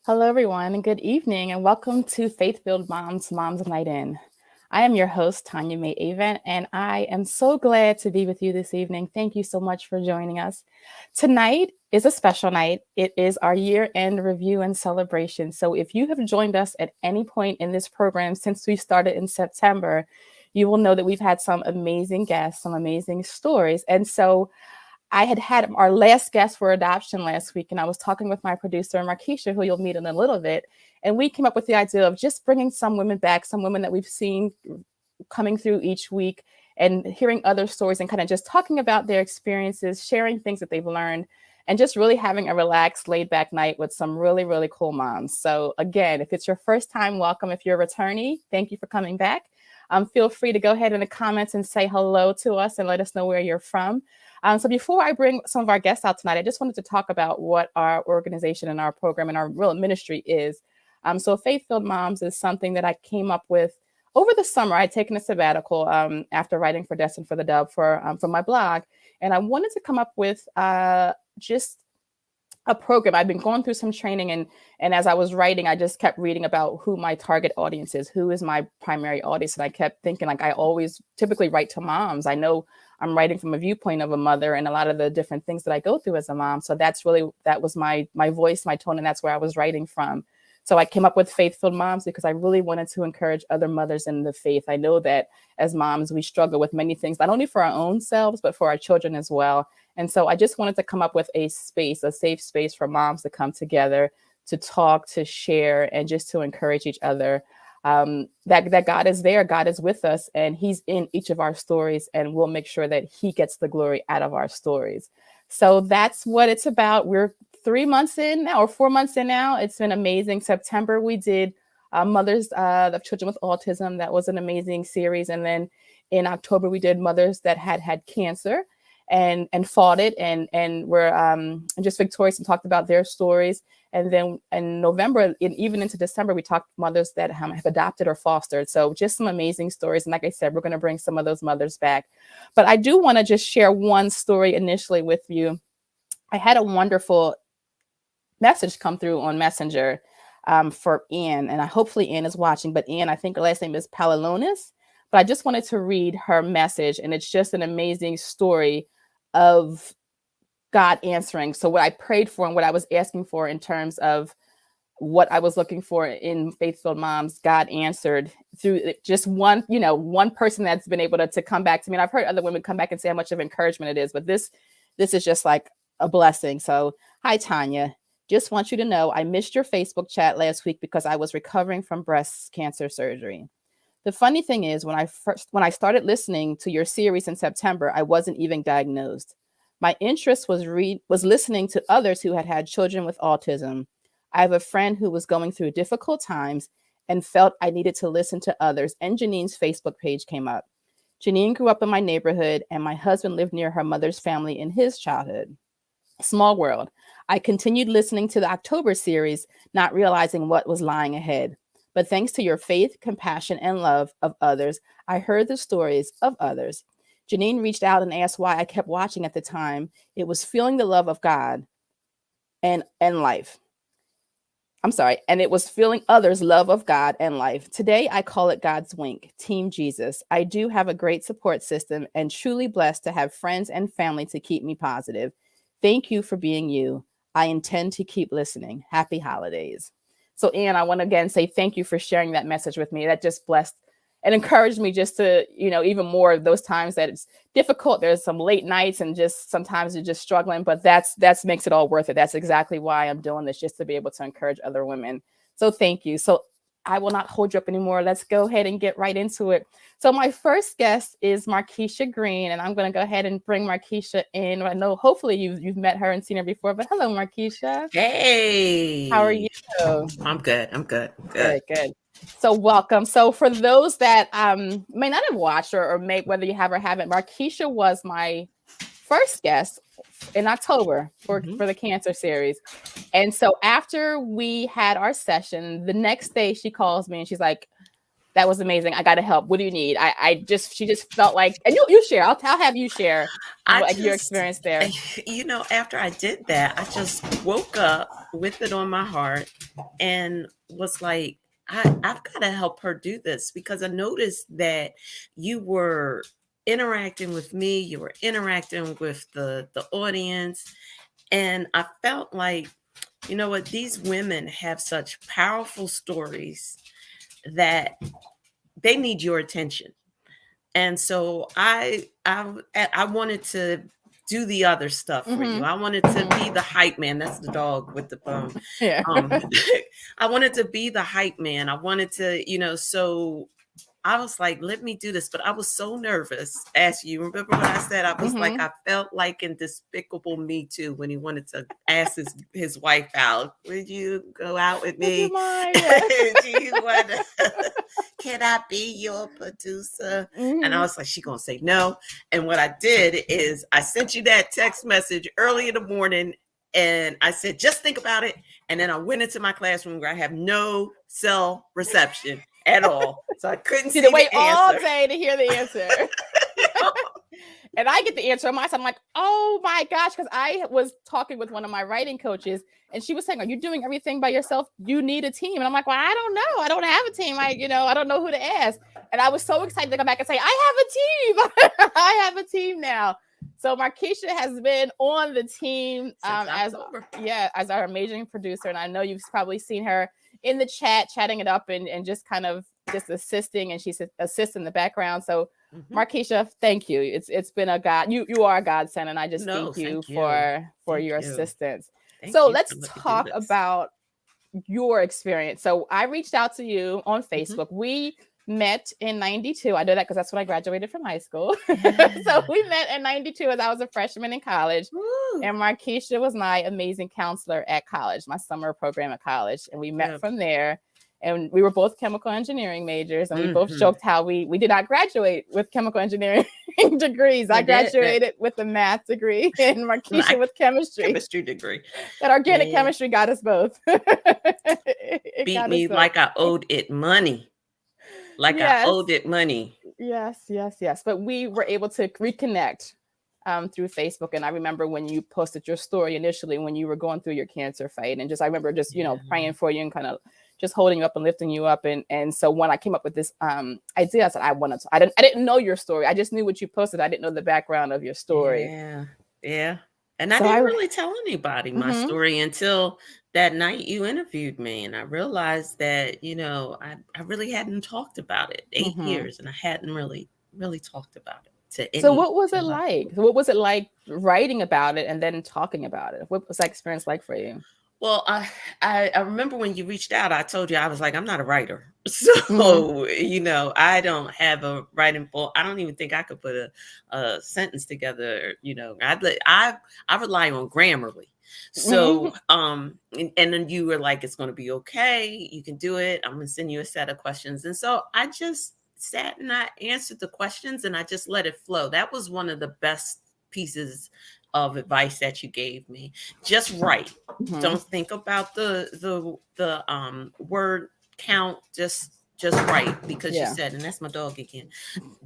Hello, everyone, and good evening, and welcome to Faith-Filled Mom's Night In. I am your host, Tanya May Avent, and I am so glad to be with you this evening. Thank you so much for joining us. Tonight is a special night. It is our year-end review and celebration. So if you have joined us at any point in this program since we started in September, you will know that we've had some amazing guests, some amazing stories. And so I had our last guest for adoption last week, and I was talking with my producer, Markeisha, who you'll meet in a little bit. And we came up with the idea of just bringing some women back, some women that we've seen coming through each week and hearing other stories and kind of just talking about their experiences, sharing things that they've learned, and just really having a relaxed, laid back night with some really, really cool moms. So, again, if it's your first time, welcome. If you're a returnee, thank you for coming back. Feel free to go ahead in the comments and say hello to us and let us know where you're from. So before I bring some of our guests out tonight, I just wanted to talk about what our organization and our program and our real ministry is. So Faith-Filled Moms is something that I came up with over the summer. I'd taken a sabbatical after writing for Destined for the Dove for my blog. And I wanted to come up with just a program. I've been going through some training, and as I was writing, I just kept reading about who my target audience is, who is my primary audience. And I kept thinking, like, I always typically write to moms. I know I'm writing from a viewpoint of a mother and a lot of the different things that I go through as a mom. So that was my voice, my tone, and that's where I was writing from. So I came up with Faith-Filled Moms because I really wanted to encourage other mothers in the faith. I know that as moms, we struggle with many things, not only for our own selves, but for our children as well. And so I just wanted to come up with a safe space for moms to come together, to talk, to share, and just to encourage each other. That God is there, God is with us, and He's in each of our stories, and we'll make sure that He gets the glory out of our stories. So that's what it's about. We're 3 months in now, or 4 months in now. It's been amazing. September, we did Mothers of Children with Autism. That was an amazing series. And then in October, we did Mothers that had cancer and fought it and were just victorious and talked about their stories. And then in November, even into December, we talked mothers that have adopted or fostered. So just some amazing stories. And like I said, we're going to bring some of those mothers back. But I do want to just share one story initially with you. I had a wonderful message come through on Messenger for Ann, and hopefully Ann is watching. But Ann, I think her last name is Palalonis. But I just wanted to read her message, and it's just an amazing story of God answering. So what I prayed for and what I was asking for in terms of what I was looking for in Faith-Filled Moms, God answered through just one person that's been able to come back to me. And I've heard other women come back and say how much of encouragement it is, but this is just like a blessing. So, hi, Tanya. Just want you to know I missed your Facebook chat last week because I was recovering from breast cancer surgery. The funny thing is, when I started listening to your series in September, I wasn't even diagnosed. My interest was listening to others who had children with autism. I have a friend who was going through difficult times and felt I needed to listen to others, and Janine's Facebook page came up. Janine grew up in my neighborhood, and my husband lived near her mother's family in his childhood. Small world. I continued listening to the October series, not realizing what was lying ahead. But thanks to your faith, compassion, and love of others, I heard the stories of others. Janine reached out and asked why I kept watching at the time. It was feeling the love of God and life. And it was feeling others' love of God and life. Today, I call it God's wink, Team Jesus. I do have a great support system and truly blessed to have friends and family to keep me positive. Thank you for being you. I intend to keep listening. Happy holidays. So, Ann, I want to again say thank you for sharing that message with me. That just blessed and encouraged me just to, even more of those times that it's difficult. There's some late nights and just sometimes you're just struggling, but that's makes it all worth it. That's exactly why I'm doing this, just to be able to encourage other women. So thank you. So I will not hold you up anymore. Let's go ahead and get right into it. So my first guest is Markeisha Green, and I'm going to go ahead and bring Markeisha in. I know hopefully you've met her and seen her before, but hello, Markeisha. Hey, How are you? I'm good. Good. So welcome. So for those that may not have watched or may whether you have or haven't, Markeisha was my first guest in October for the cancer series. And so after we had our session, the next day she calls me and she's like, That was amazing. I got to help. What do you need? She just felt like, and you share. I'll have you share I like your just, experience there. after I did that, I just woke up with it on my heart and was like, I've got to help her do this, because I noticed that you were interacting with me, you were interacting with the audience, and I felt like, you know what, these women have such powerful stories that they need your attention. And so I wanted to do the other stuff for you. I wanted to be the hype man. That's the dog with the bone. Yeah. I wanted to be the hype man. I wanted to, so I was like, let me do this. But I was so nervous. As you remember what I said, I was like, I felt like in Despicable Me Too, when he wanted to ask his wife out, would you go out with me? Would you mind? Yeah. Can I be your producer? And I was like, she gonna say no. And what I did is I sent you that text message early in the morning, and I said, just think about it. And then I went into my classroom where I have no cell reception at all. So I couldn't see wait the answer all day to hear the answer. And I get the answer on my side. I'm like, oh my gosh, because I was talking with one of my writing coaches, and she was saying, are you doing everything by yourself? You need a team. And I'm like, well, I don't know. I don't have a team. I don't know who to ask. And I was so excited to come back and say, I have a team. I have a team now. So Markeisha has been on the team as our amazing producer. And I know you've probably seen her in the chat, chatting it up and just kind of just assisting, and she assists in the background. So Markeisha, thank you. It's been a God. You are a godsend, and I just thank you for your assistance. So let's talk about your experience. So I reached out to you on Facebook. We met in 92. I know that because that's when I graduated from high school. So we met in 92 as I was a freshman in college. Woo. And Markeisha was my amazing counselor at college, my summer program at college. And we met from there. And we were both chemical engineering majors, and we both joked how we did not graduate with chemical engineering degrees. I graduated with a math degree, and Markeisha with chemistry degree. That organic chemistry got us both. Beat me like I owed it money. I owed it money. Yes. But we were able to reconnect through Facebook. And I remember when you posted your story initially, when you were going through your cancer fight, and I remember praying for you and kind of just holding you up and lifting you up. And so when I came up with this idea, I said, I didn't know your story. I just knew what you posted. I didn't know the background of your story. Yeah. And I didn't really tell anybody my story until that night you interviewed me. And I realized that, I really hadn't talked about it 8 years, and I hadn't really talked about it to anyone. So what was it like? What was it like writing about it and then talking about it? What was that experience like for you? Well, I remember when you reached out, I told you, I was like, I'm not a writer. So, I don't have a writing full. I don't even think I could put a sentence together. I rely on Grammarly. So, and then you were like, it's going to be okay. You can do it. I'm going to send you a set of questions. And so I just sat and I answered the questions and I just let it flow. That was one of the best pieces of advice that you gave me. Just write. Don't think about the word count. Just write, because you said, and that's my dog again.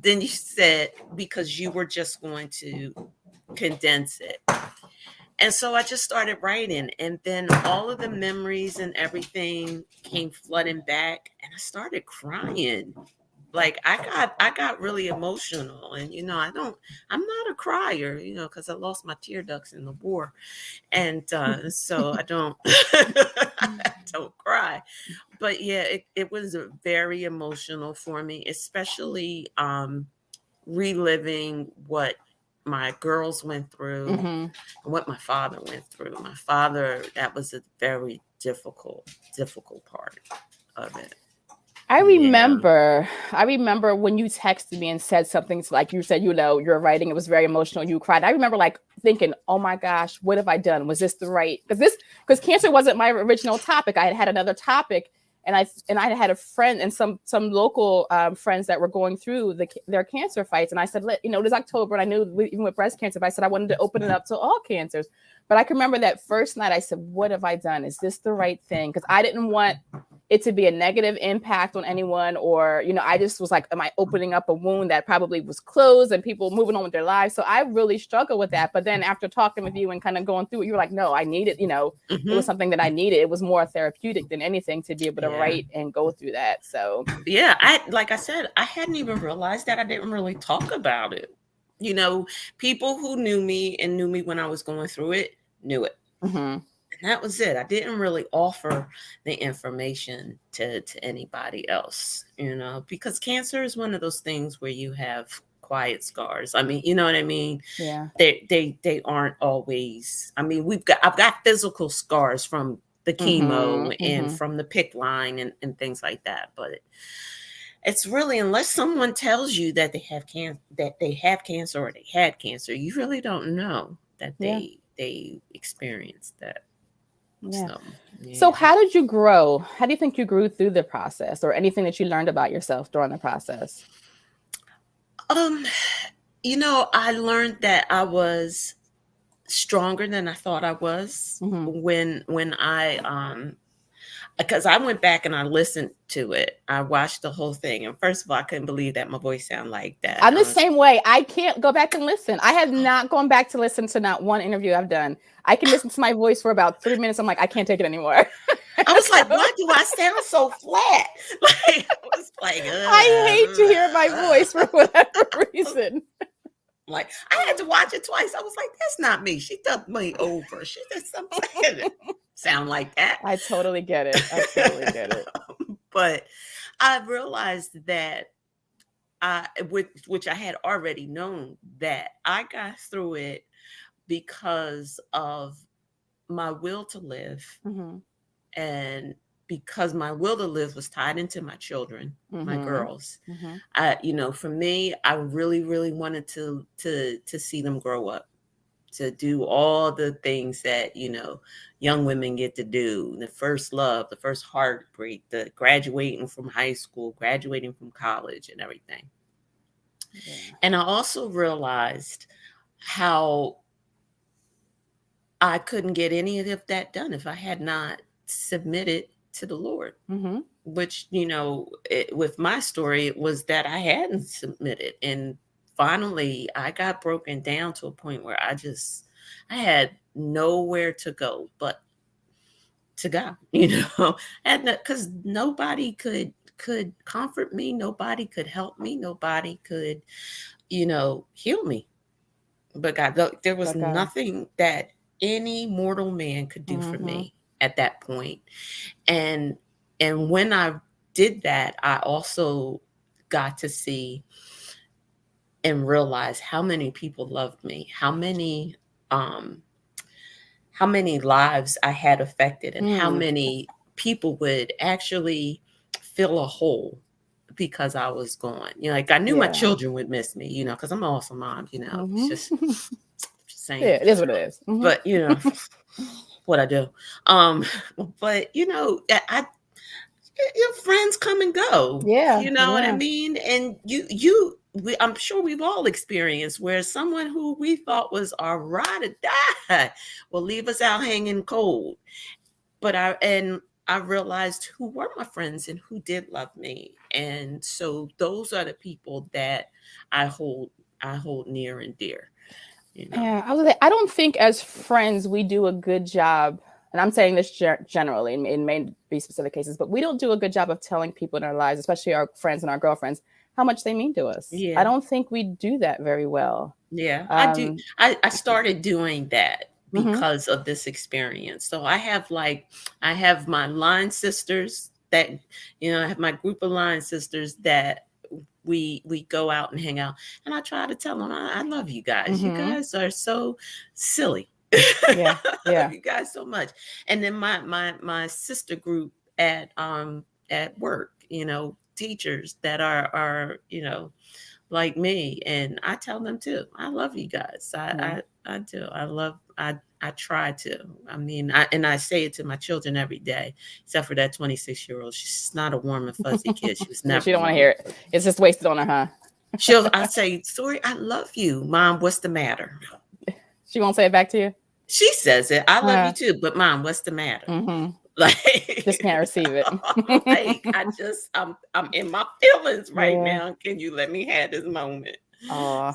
Then you said, because you were just going to condense it. And so I just started writing, and then all of the memories and everything came flooding back, and I started crying. Like I got really emotional, and I'm not a crier, because I lost my tear ducts in the war, and so I don't I don't cry. But yeah, it was very emotional for me, especially reliving what my girls went through and what my father went through. My father, that was a very difficult part of it. I remember when you texted me and said something like you said, you're writing, it was very emotional, you cried. I remember thinking, oh my gosh, what have I done? Was this the right? Because cancer wasn't my original topic. I had another topic, and I had a friend and some local friends that were going through their cancer fights. And I said, it was October, and I knew even with breast cancer, I said I wanted to open it up to all cancers. But I can remember that first night I said, what have I done? Is this the right thing? Because I didn't want it to be a negative impact on anyone, or, I just was like, am I opening up a wound that probably was closed and people moving on with their lives? So I really struggle with that. But then after talking with you and kind of going through it, you were like, no, I needed, it was something that I needed. It was more therapeutic than anything to be able to Yeah. write and go through that. So Yeah, like I said, I hadn't even realized that. I didn't really talk about it. You know, people who knew me and knew me when I was going through it knew it. mm-hmm. And that was it. I didn't really offer the information to anybody else, because cancer is one of those things where you have quiet scars. I mean, you know what I mean? Yeah. They aren't always. I mean, I've got physical scars from the chemo Mm-hmm. and Mm-hmm. from the PIC line and things like that. But it's really, unless someone tells you that they have cancer or they had cancer, you really don't know that Yeah. they experienced that. Yeah. So So yeah. how did you grow? How do you think you grew through the process, or anything that you learned about yourself during the process? Um, I learned that I was stronger than I thought I was Mm-hmm. when I because I went back and I listened to it. I watched the whole thing, and first of all, I couldn't believe that my voice sounded like that. I'm the same way. I can't go back and listen. I have not gone back to listen to not one interview I've done. I can listen to my voice for about 3 minutes. I'm like, I can't take it anymore. I was like, So why do I sound so flat? Like I was like, I hate to hear my voice for whatever reason. like I had to watch it twice. I was like, that's not me. She dubbed me over. She did something. Sound like that. I totally get it. I totally get it. But I realized that which I had already known, that I got through it because of my will to live, Mm-hmm. and because my will to live was tied into my children, my Mm-hmm. girls. Mm-hmm. For me, I really, really wanted to see them grow up, to do all the things that young women get to do: the first love, the first heartbreak, the graduating from high school, graduating from college, and everything. Yeah. And I also realized how I couldn't get any of that done if I had not submitted to the Lord. Mm-hmm. Which, with my story, it was that I hadn't submitted. And finally, I got broken down to a point where I had nowhere to go but to God, and because nobody could comfort me, nobody could help me, nobody could, heal me. But God, there was But God. nothing that any mortal man could do for Mm-hmm. me at that point. And when I did that, I also got to see and realize how many people loved me, um how many lives I had affected, and how Mm. many people would actually fill a hole because I was gone. Like I knew my Yeah. children would miss me, because I'm an awesome mom, it's just Mm-hmm. saying. Yeah, it is what it is. Mm-hmm. But what I do. But your friends come and go. Yeah. You know what I Yeah. mean? And I'm sure we've all experienced where someone who we thought was our ride or die will leave us out hanging cold. But I realized who were my friends and who did love me. And so those are the people that I hold near and dear, you know. Yeah, I don't think as friends we do a good job, and I'm saying this generally, and it may be specific cases, but we don't do a good job of telling people in our lives, especially our friends and our girlfriends, how much they mean to us. I Yeah. don't think we do that very well. Yeah, I do. Um, I started doing that mm-hmm. because of this experience. So I have my line sisters that, I have my group of line sisters that we go out and hang out, and I try to tell them I love you guys. You Mm-hmm. guys are so silly. Yeah, I love yeah, you guys so much. And then my sister group at work, teachers that are like me, and I tell them too, I love you guys. yeah. I do. I try to. I mean, I say it to my children every day, except for that 26-year-old. She's not a warm and fuzzy kid. She was Yeah, never she don't want to warm hear and it. fuzzy. It's just wasted on her, huh? I say, sorry, I love you, Mom. What's the matter? She won't say it back to you. She says it. I love you Uh, too, but Mom, what's the matter? mm-hmm. Just Like, can't receive it. I'm in my feelings right Yeah. now. Can you let me have this moment? Oh.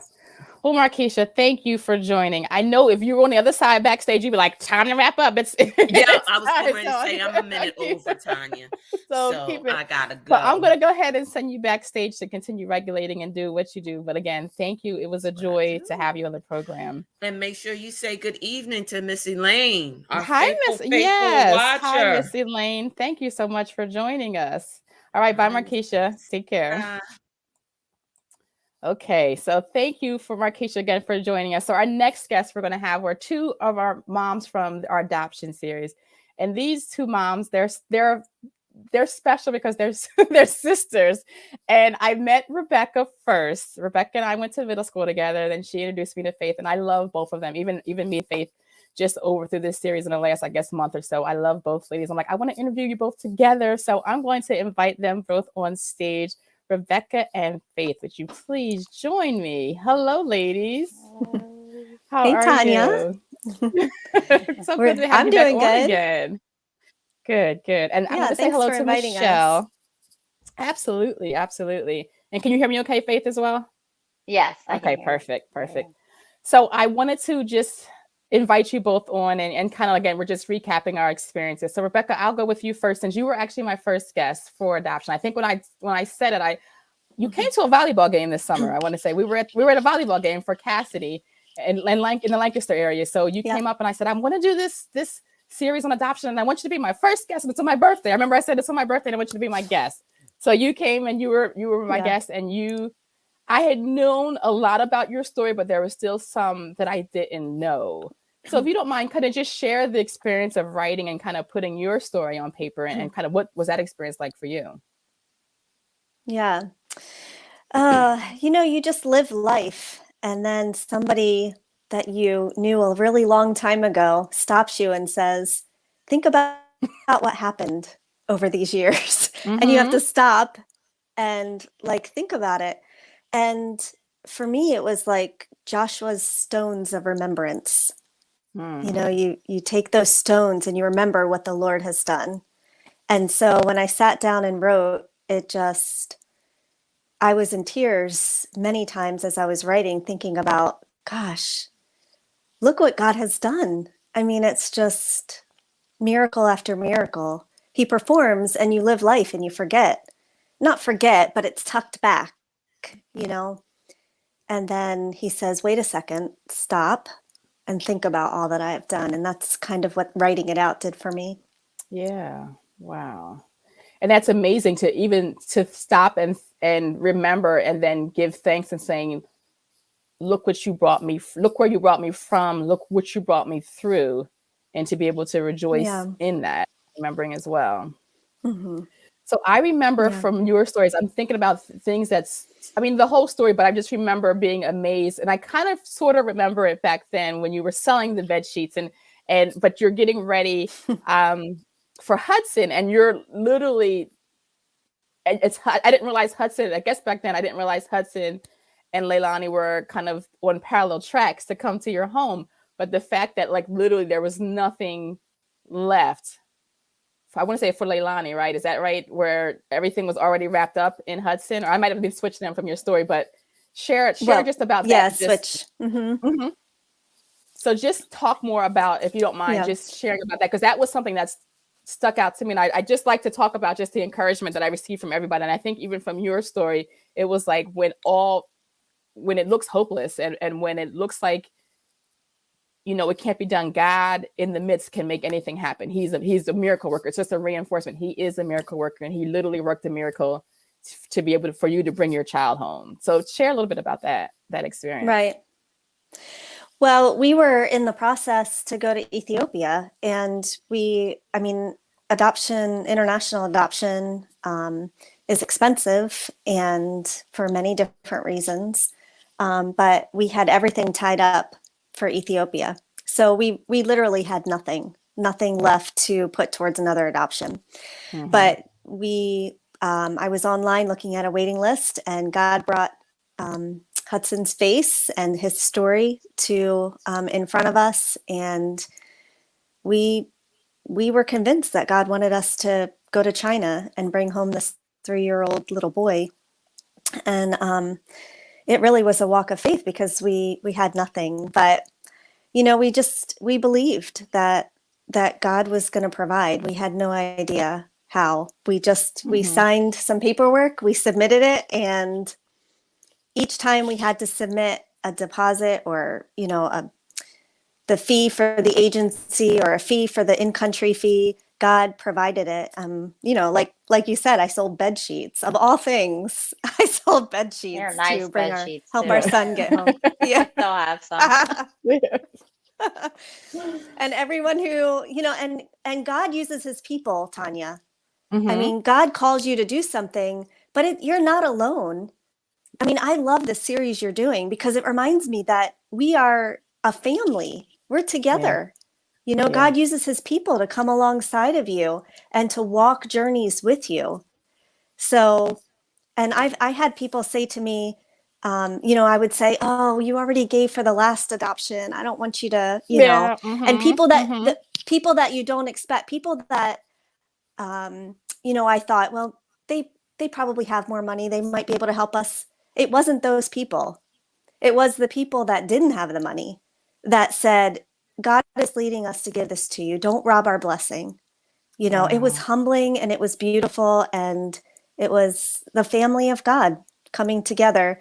Well, Markeisha, thank you for joining. I know if you were on the other side backstage, you'd be like, time to wrap up. It's Yeah, it's I was getting time. ready to So, say I'm a minute over, Tanya. so So keep it. I gotta But I'm go. gonna go ahead and send you backstage to continue regulating and do what you do. But again, thank you. It was a That's what I joy to do. have you on the program. And make sure you say good evening to Miss Elaine, our Hi, faithful, Miss. faithful Yes. Hi, watcher. Miss Elaine. Thank you so much for joining us. All right, bye, Bye. Markeisha. Take care. Bye. Okay, so thank you for Markeisha again for joining us. So our next guests we're going to have were two of our moms from our adoption series, and these two moms they're special because they're they're sisters. And I met Rebecca first. Rebecca and I went to middle school together. Then she introduced me to Faith, and I love both of them. Even me and Faith just over through this series in the last, I guess, month or so. I love both ladies. I'm like, I want to interview you both together. So I'm going to invite them both on stage. Rebecca and Faith, would you please join me? Hello, ladies. How Hey, are Tanya. you? It's so good to have I'm you back doing on good. again. Good, good. And I'm Yeah, going to say thanks hello for to inviting us. Michelle. Absolutely, absolutely. And can you hear me okay, Faith, as well? Yes, I can Okay, hear you. perfect, perfect. So I wanted to just invite you both on and kind of again, we're just recapping our experiences. So Rebecca, I'll go with you first since you were actually my first guest for adoption. I think when I said it, you came to a volleyball game this summer. I want to say we were at a volleyball game for Cassidy in the Lancaster area. So you Yep. came up and I said, I'm going to do this series on adoption and I want you to be my first guest. And it's on my birthday. I remember I said it's on my birthday and I want you to be my guest. So you came and you were my Yeah. guest and I had known a lot about your story, but there was still some that I didn't know. So if you don't mind, kind of just share the experience of writing and kind of putting your story on paper and kind of what was that experience like for you? Yeah. You just live life, and then somebody that you knew a really long time ago stops you and says, think about what happened over these years. And you have Mm-hmm. to stop and like think about it. And for me, it was like Joshua's stones of remembrance. Mm. You take those stones and you remember what the Lord has done. And so when I sat down and wrote, I was in tears many times as I was writing, thinking about, gosh, look what God has done. I mean, it's just miracle after miracle. He performs and you live life and you forget. Not forget, but it's tucked back, you know? And then he says, wait a second, stop and think about all that I have done. And that's kind of what writing it out did for me. Yeah. Wow. And that's amazing to even to stop and remember and then give thanks and saying, look what you brought me, look where you brought me from, look what you brought me through, and to be able to rejoice Yeah. in that, remembering as well. Mm-hmm. So I remember Yeah. from your stories, I'm thinking about things I mean, the whole story, but I just remember being amazed. And I kind of sort of remember it back then when you were selling the bed sheets but you're getting ready um, for Hudson and you're literally, I didn't realize Hudson, I guess back then I didn't realize Hudson and Leilani were kind of on parallel tracks to come to your home. But the fact that like literally there was nothing left I want to say for Leilani, right? Is that right? Where everything was already wrapped up in Hudson, or I might have been switching them from your story, but share Well, just about that. yeah, Just switch. Mm-hmm. mhm. So just talk more about, if you don't mind, Yeah. just sharing about that because that was something that's stuck out to me, and I just like to talk about just the encouragement that I received from everybody, and I think even from your story, it was like when it looks hopeless and when it looks like it can't be done. God in the midst can make anything happen. He's a miracle worker. It's just a reinforcement. He is a miracle worker, and he literally worked a miracle to be able for you to bring your child home. So share a little bit about that experience. Right. Well, we were in the process to go to Ethiopia, and international adoption is expensive and for many different reasons. But we had everything tied up for Ethiopia. So we literally had nothing left to put towards another adoption. Mm-hmm. But I was online looking at a waiting list, and God brought Hudson's face and his story to in front of us, and we we were convinced that God wanted us to go to China and bring home this 3-year-old little boy. And it really was a walk of faith because we had nothing. But, we believed that God was going to provide. We had no idea how. We signed some paperwork, we submitted it, and each time we had to submit a deposit or, the fee for the agency or a fee for the in-country fee, God provided it. Like you said, I sold bed sheets of all things. I sold bed sheets They're nice to bring bed sheets help too. our son get home. Yeah. Still have some. And everyone who, and God uses his people, Tanya. Mm-hmm. I mean, God calls you to do something, but you're not alone. I mean, I love the series you're doing because it reminds me that we are a family. We're together. God uses his people to come alongside of you and to walk journeys with you. So, and I had people say to me, I would say, "Oh, you already gave for the last adoption. I don't want you to, and people that you don't expect, people that, I thought, well, they probably have more money. They might be able to help us. It wasn't those people. It was the people that didn't have the money that said, God is leading us to give this to you. Don't rob our blessing. It was humbling and it was beautiful. And it was the family of God coming together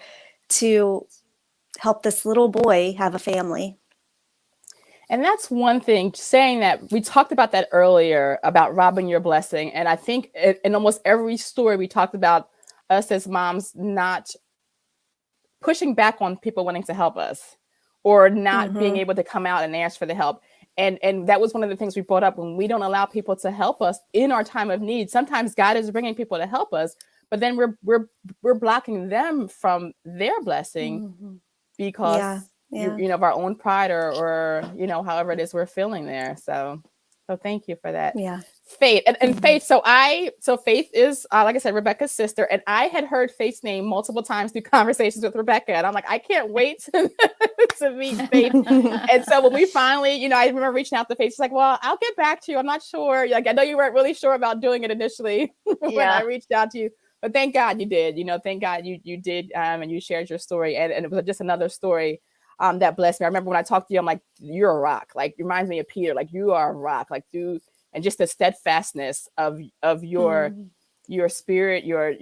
to help this little boy have a family. And that's one thing, saying that we talked about that earlier about robbing your blessing. And I think in almost every story we talked about us as moms not pushing back on people wanting to help us or not being able to come out and ask for the help. And that was one of the things we brought up. When we don't allow people to help us in our time of need, sometimes God is bringing people to help us, but then we're blocking them from their blessing because of our own pride or however it is we're feeling there. So thank you for that. Yeah. Faith and Faith. So Faith is like I said, Rebecca's sister, and I had heard Faith's name multiple times through conversations with Rebecca, and I'm like, I can't wait to meet Faith. And so when we finally, I remember reaching out to Faith. She's like, "Well, I'll get back to you. I'm not sure. Like, I know you weren't really sure about doing it initially when I reached out to you, but thank God you did. Thank God you did, and you shared your story, and it was just another story that blessed me. I remember when I talked to you, I'm like, you're a rock. Like, you reminds me of Peter. Like, you are a rock. Like, dude. And just the steadfastness of your spirit, your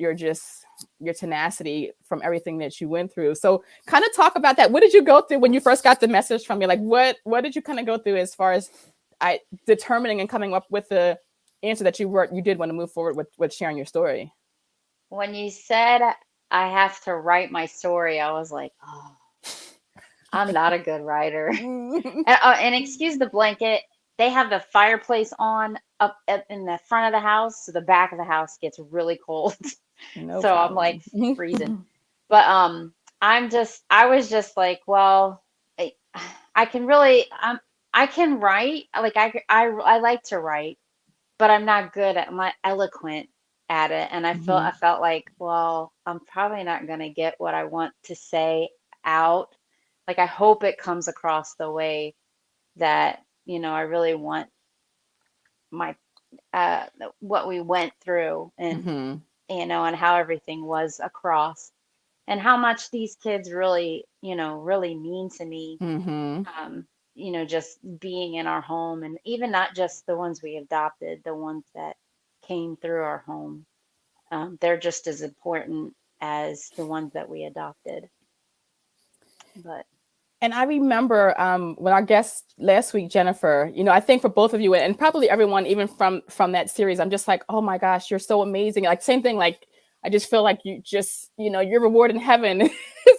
tenacity from everything that you went through. So kind of talk about that. What did you go through when you first got the message from me? Like what did you kind of go through as far as determining and coming up with the answer that you did want to move forward with sharing your story? When you said I have to write my story, I was like, oh, I'm not a good writer. And excuse the blanket. They have the fireplace on up in the front of the house, so the back of the house gets really cold. No So problem. I'm like freezing. But I was just like, well, I can really I can write. Like I like to write, but I'm not good at eloquent at it. And I felt like, well, I'm probably not gonna get what I want to say out. Like I hope it comes across the way that I really want my what we went through and and how everything was across and how much these kids really really mean to me. Just being in our home, and even not just the ones we adopted, the ones that came through our home, they're just as important as the ones that we adopted. And I remember when our guest last week, Jennifer, I think for both of you and probably everyone, even from that series, I'm just like, oh my gosh, you're so amazing. Like same thing, like I just feel like you just, your reward in heaven is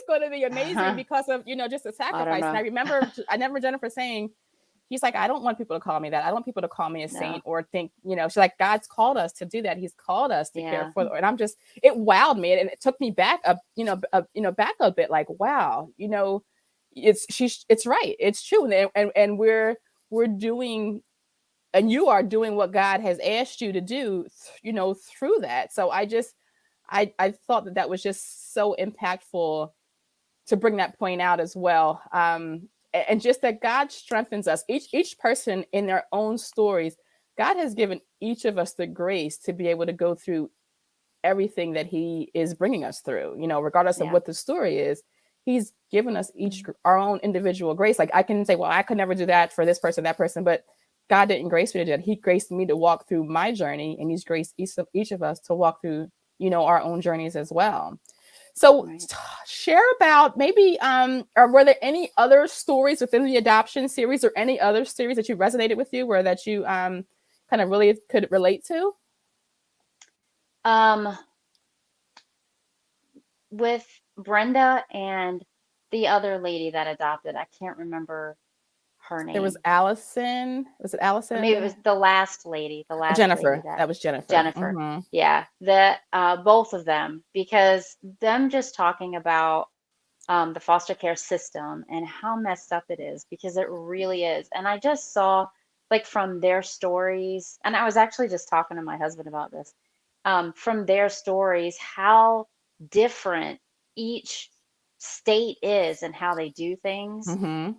going to be amazing because of, just the sacrifice. And I remember Jennifer saying, he's like, I don't want people to call me that. I don't want people to call me a saint or think, she's like, God's called us to do that. He's called us to care for, and it wowed me. And it took me back back a bit like, wow, it's right. It's true. And we're doing, and you are doing what God has asked you to do, through that. So I thought that was just so impactful to bring that point out as well. And just that God strengthens us, each person in their own stories. God has given each of us the grace to be able to go through everything that he is bringing us through, regardless of what the story is. He's given us each our own individual grace. Like I can say, well, I could never do that for this person, that person, but God didn't grace me to do that. He graced me to walk through my journey, and he's graced each of us to walk through, our own journeys as well. So share about maybe, or were there any other stories within the adoption series or any other series that you resonated with you or that you kind of really could relate to? With Brenda and the other lady that adopted, I can't remember her name. There was Allison. Was it Allison? Maybe it was the last lady. Jennifer. That was Jennifer. Jennifer. Mm-hmm. Yeah, both of them, because them just talking about the foster care system and how messed up it is, because it really is. And I just saw, like, from their stories, and I was actually just talking to my husband about this, from their stories, how different each state is and how they do things, and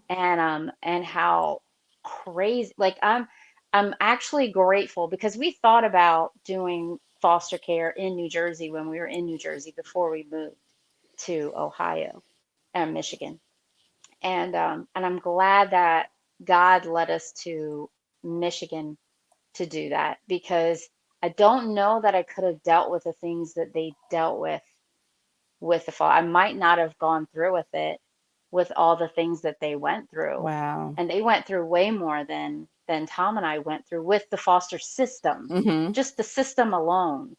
how crazy. Like, I'm actually grateful, because we thought about doing foster care in New Jersey when we were in New Jersey before we moved to Ohio and Michigan. And I'm glad that God led us to Michigan to do that, because I don't know that I could have dealt with the things that they dealt with the fall. I might not have gone through with it, with all the things that they went through. Wow. And they went through way more than Tom and I went through with the foster system, just the system alone.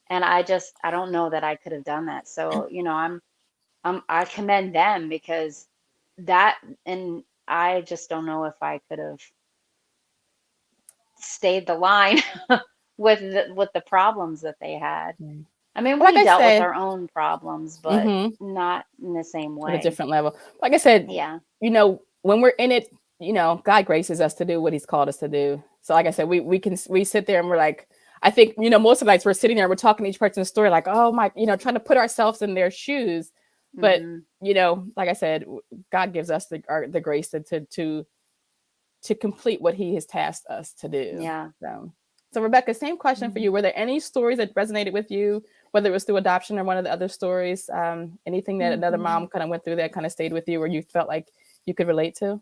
And I don't know that I could have done that. So, I commend them, because that, and I just don't know if I could have stayed the line with the problems that they had. I mean, we dealt with our own problems, but not in the same way. At a different level. Like I said, when we're in it, God graces us to do what he's called us to do. So like I said, we sit there and we're like, I think, most of the nights we're sitting there, we're talking to each person's story, like, oh my, trying to put ourselves in their shoes. But, like I said, God gives us the grace to complete what he has tasked us to do. Yeah. So Rebecca, same question for you. Were there any stories that resonated with you, whether it was through adoption or one of the other stories, anything that another mom kind of went through that kind of stayed with you or you felt like you could relate to?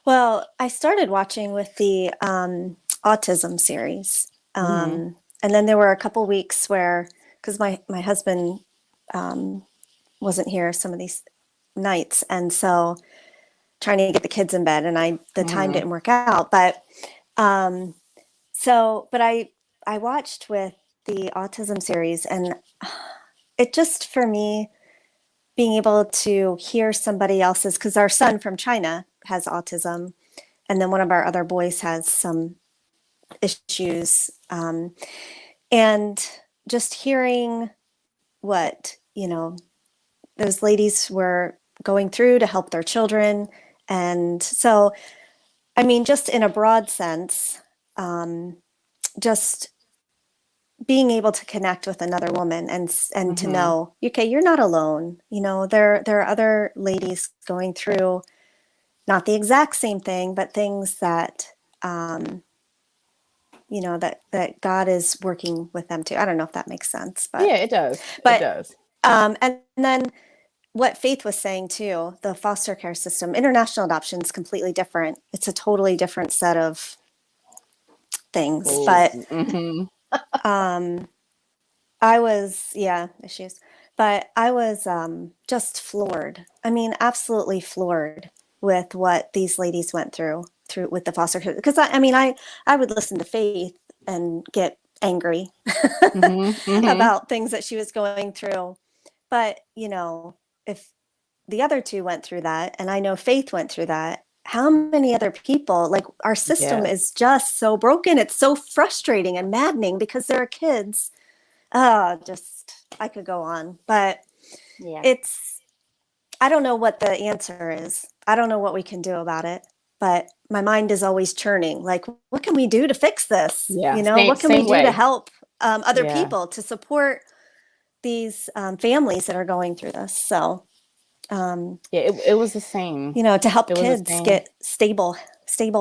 Well, I started watching with the autism series. And then there were a couple weeks where, because my husband wasn't here some of these nights. And so trying to get the kids in bed, and the time didn't work out. But I watched with the autism series, and it just, for me, being able to hear somebody else's, because our son from China has autism, and then one of our other boys has some issues, and just hearing what those ladies were going through to help their children. And so, I mean, just in a broad sense, just being able to connect with another woman and to know, okay, you're not alone. There are other ladies going through not the exact same thing, but things that, that God is working with them too. I don't know if that makes sense, but yeah, it does. It does. And then what Faith was saying too, the foster care system, international adoption is completely different. It's a totally different set of things, but I was, issues, but I was just floored. I mean, absolutely floored with what these ladies went through with the foster care. Because I would listen to Faith and get angry about things that she was going through. But, if the other two went through that, and I know Faith went through that, how many other people, like, our system is just so broken. It's so frustrating and maddening because there are kids. I could go on, but I don't know what the answer is. I don't know what we can do about it, but my mind is always churning. Like, what can we do to fix this? Yeah. What can we do to help other people, to support these families that are going through this? So, it was the same. To help kids get stable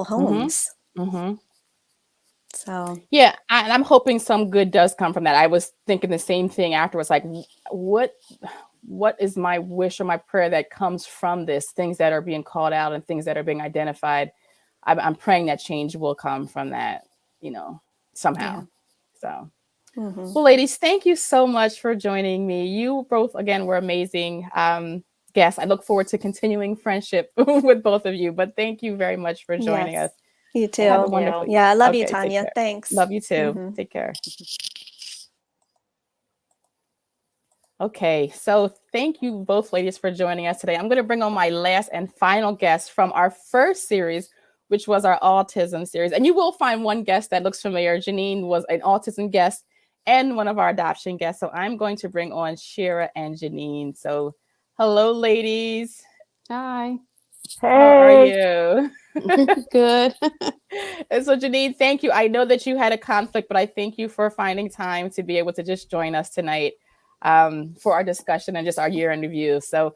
homes. Mm-hmm. So Yeah, and I'm hoping some good does come from that. I was thinking the same thing afterwards, like what what is my wish or my prayer that comes from this? Things that are being called out and things that are being identified. I'm praying that change will come from that, yeah. somehow. So, Hmm. well, ladies, thank you so much for joining me. You both, again, were amazing guests. I look forward to continuing friendship with both of you, but thank you very much for joining us. Yes. You Have Thank a too. wonderful you. Yeah, I love you, Okay, take Tanya. care. Thanks. Love you too. Hmm. Take care. Okay, so thank you both ladies for joining us today. I'm going to bring on my last and final guest from our first series, which was our autism series. And you will find one guest that looks familiar. Janine was an autism guest and one of our adoption guests. So I'm going to bring on Shira and Janine. So hello, ladies. Hi. How are Hey, you? Good. And so, Janine, thank you. I know that you had a conflict, but I thank you for finding time to be able to just join us tonight for our discussion and just our year in review. So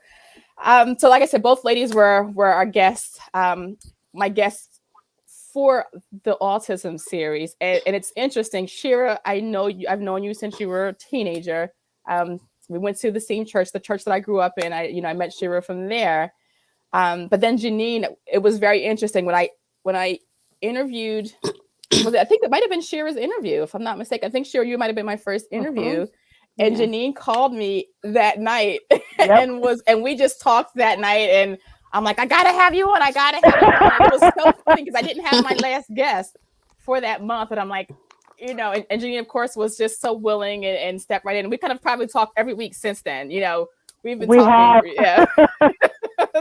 like I said, both ladies were our guests, my guests for the autism series, and it's interesting. Shira, I know you. I've known you since you were a teenager. We went to the same church, the church that I grew up in. I met Shira from there. But then Janine, it was very interesting when I interviewed. I think it might have been Shira's interview, if I'm not mistaken. I think Shira, you might have been my first hmm interview, and Yeah. Janine called me that night yep. and we just talked that night. And I'm like, I gotta have you on. I gotta have you on. And it was so funny because I didn't have my last guest for that month, and I'm like, and Janine, of course, was just so willing and stepped right in. And we kind of probably talked every week since then. We've been We talking, have. yeah.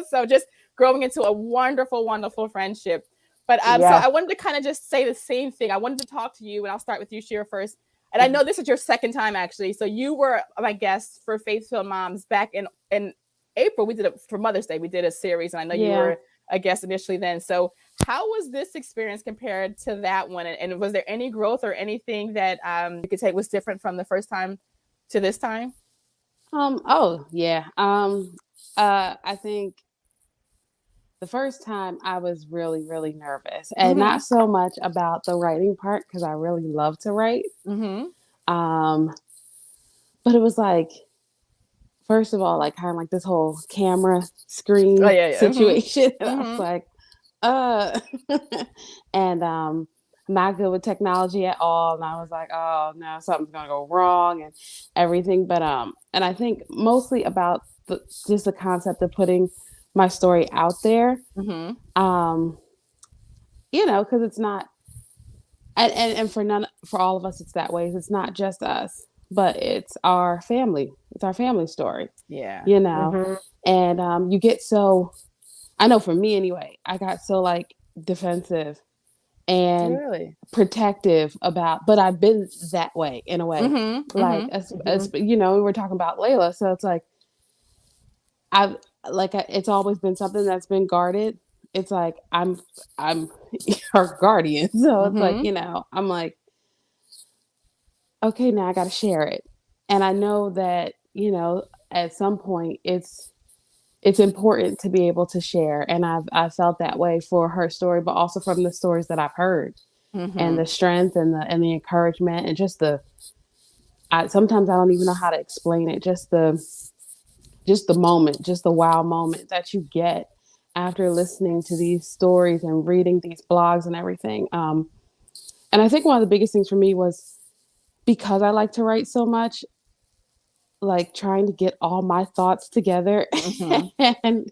So just growing into a wonderful, wonderful friendship. But so Yes. I wanted to kind of just say the same thing. I wanted to talk to you, and I'll start with you, Shira, first. And I know this is your second time actually. So you were my guest for Faith Filled Moms back in April. We did it for Mother's Day. We did a series, and I know you Yeah. were a guest initially then. So how was this experience compared to that one? And was there any growth or anything that you could say was different from the first time to this time? Oh yeah. I think the first time I was really, really nervous. And Mm-hmm. not so much about the writing part because I really love to write. Mm-hmm. Um, but it was like, first of all, like kind of like this whole camera Oh screen yeah, yeah. Mm-hmm. situation. And I was Mm-hmm. like, uh and not good with technology at all. And I was like, oh no, something's gonna go wrong and everything. But and I think mostly about just the concept of putting my story out there. Mm-hmm. Um, because it's not and for all of us it's that way. It's not just us, but it's our family. It's our family story, Yeah. you know. hmm And you get so I know for me anyway, I got so like defensive and Really? protective about, but I've been that way in a way. Mm-hmm. Like Mm-hmm. as we were talking about Layla, so it's like I've it's always been something that's been guarded. It's like I'm her guardian, so it's like Mm-hmm. I'm like, okay, now I got to share it, and I know that at some point it's important to be able to share, and I've felt that way for her story, but also from the stories that I've heard and Mm-hmm. the strength and the encouragement and just sometimes I don't even know how to explain it. Just the moment, just the wow moment that you get after listening to these stories and reading these blogs and everything. And I think one of the biggest things for me was because I like to write so much, like trying to get all my thoughts together. Mm-hmm. and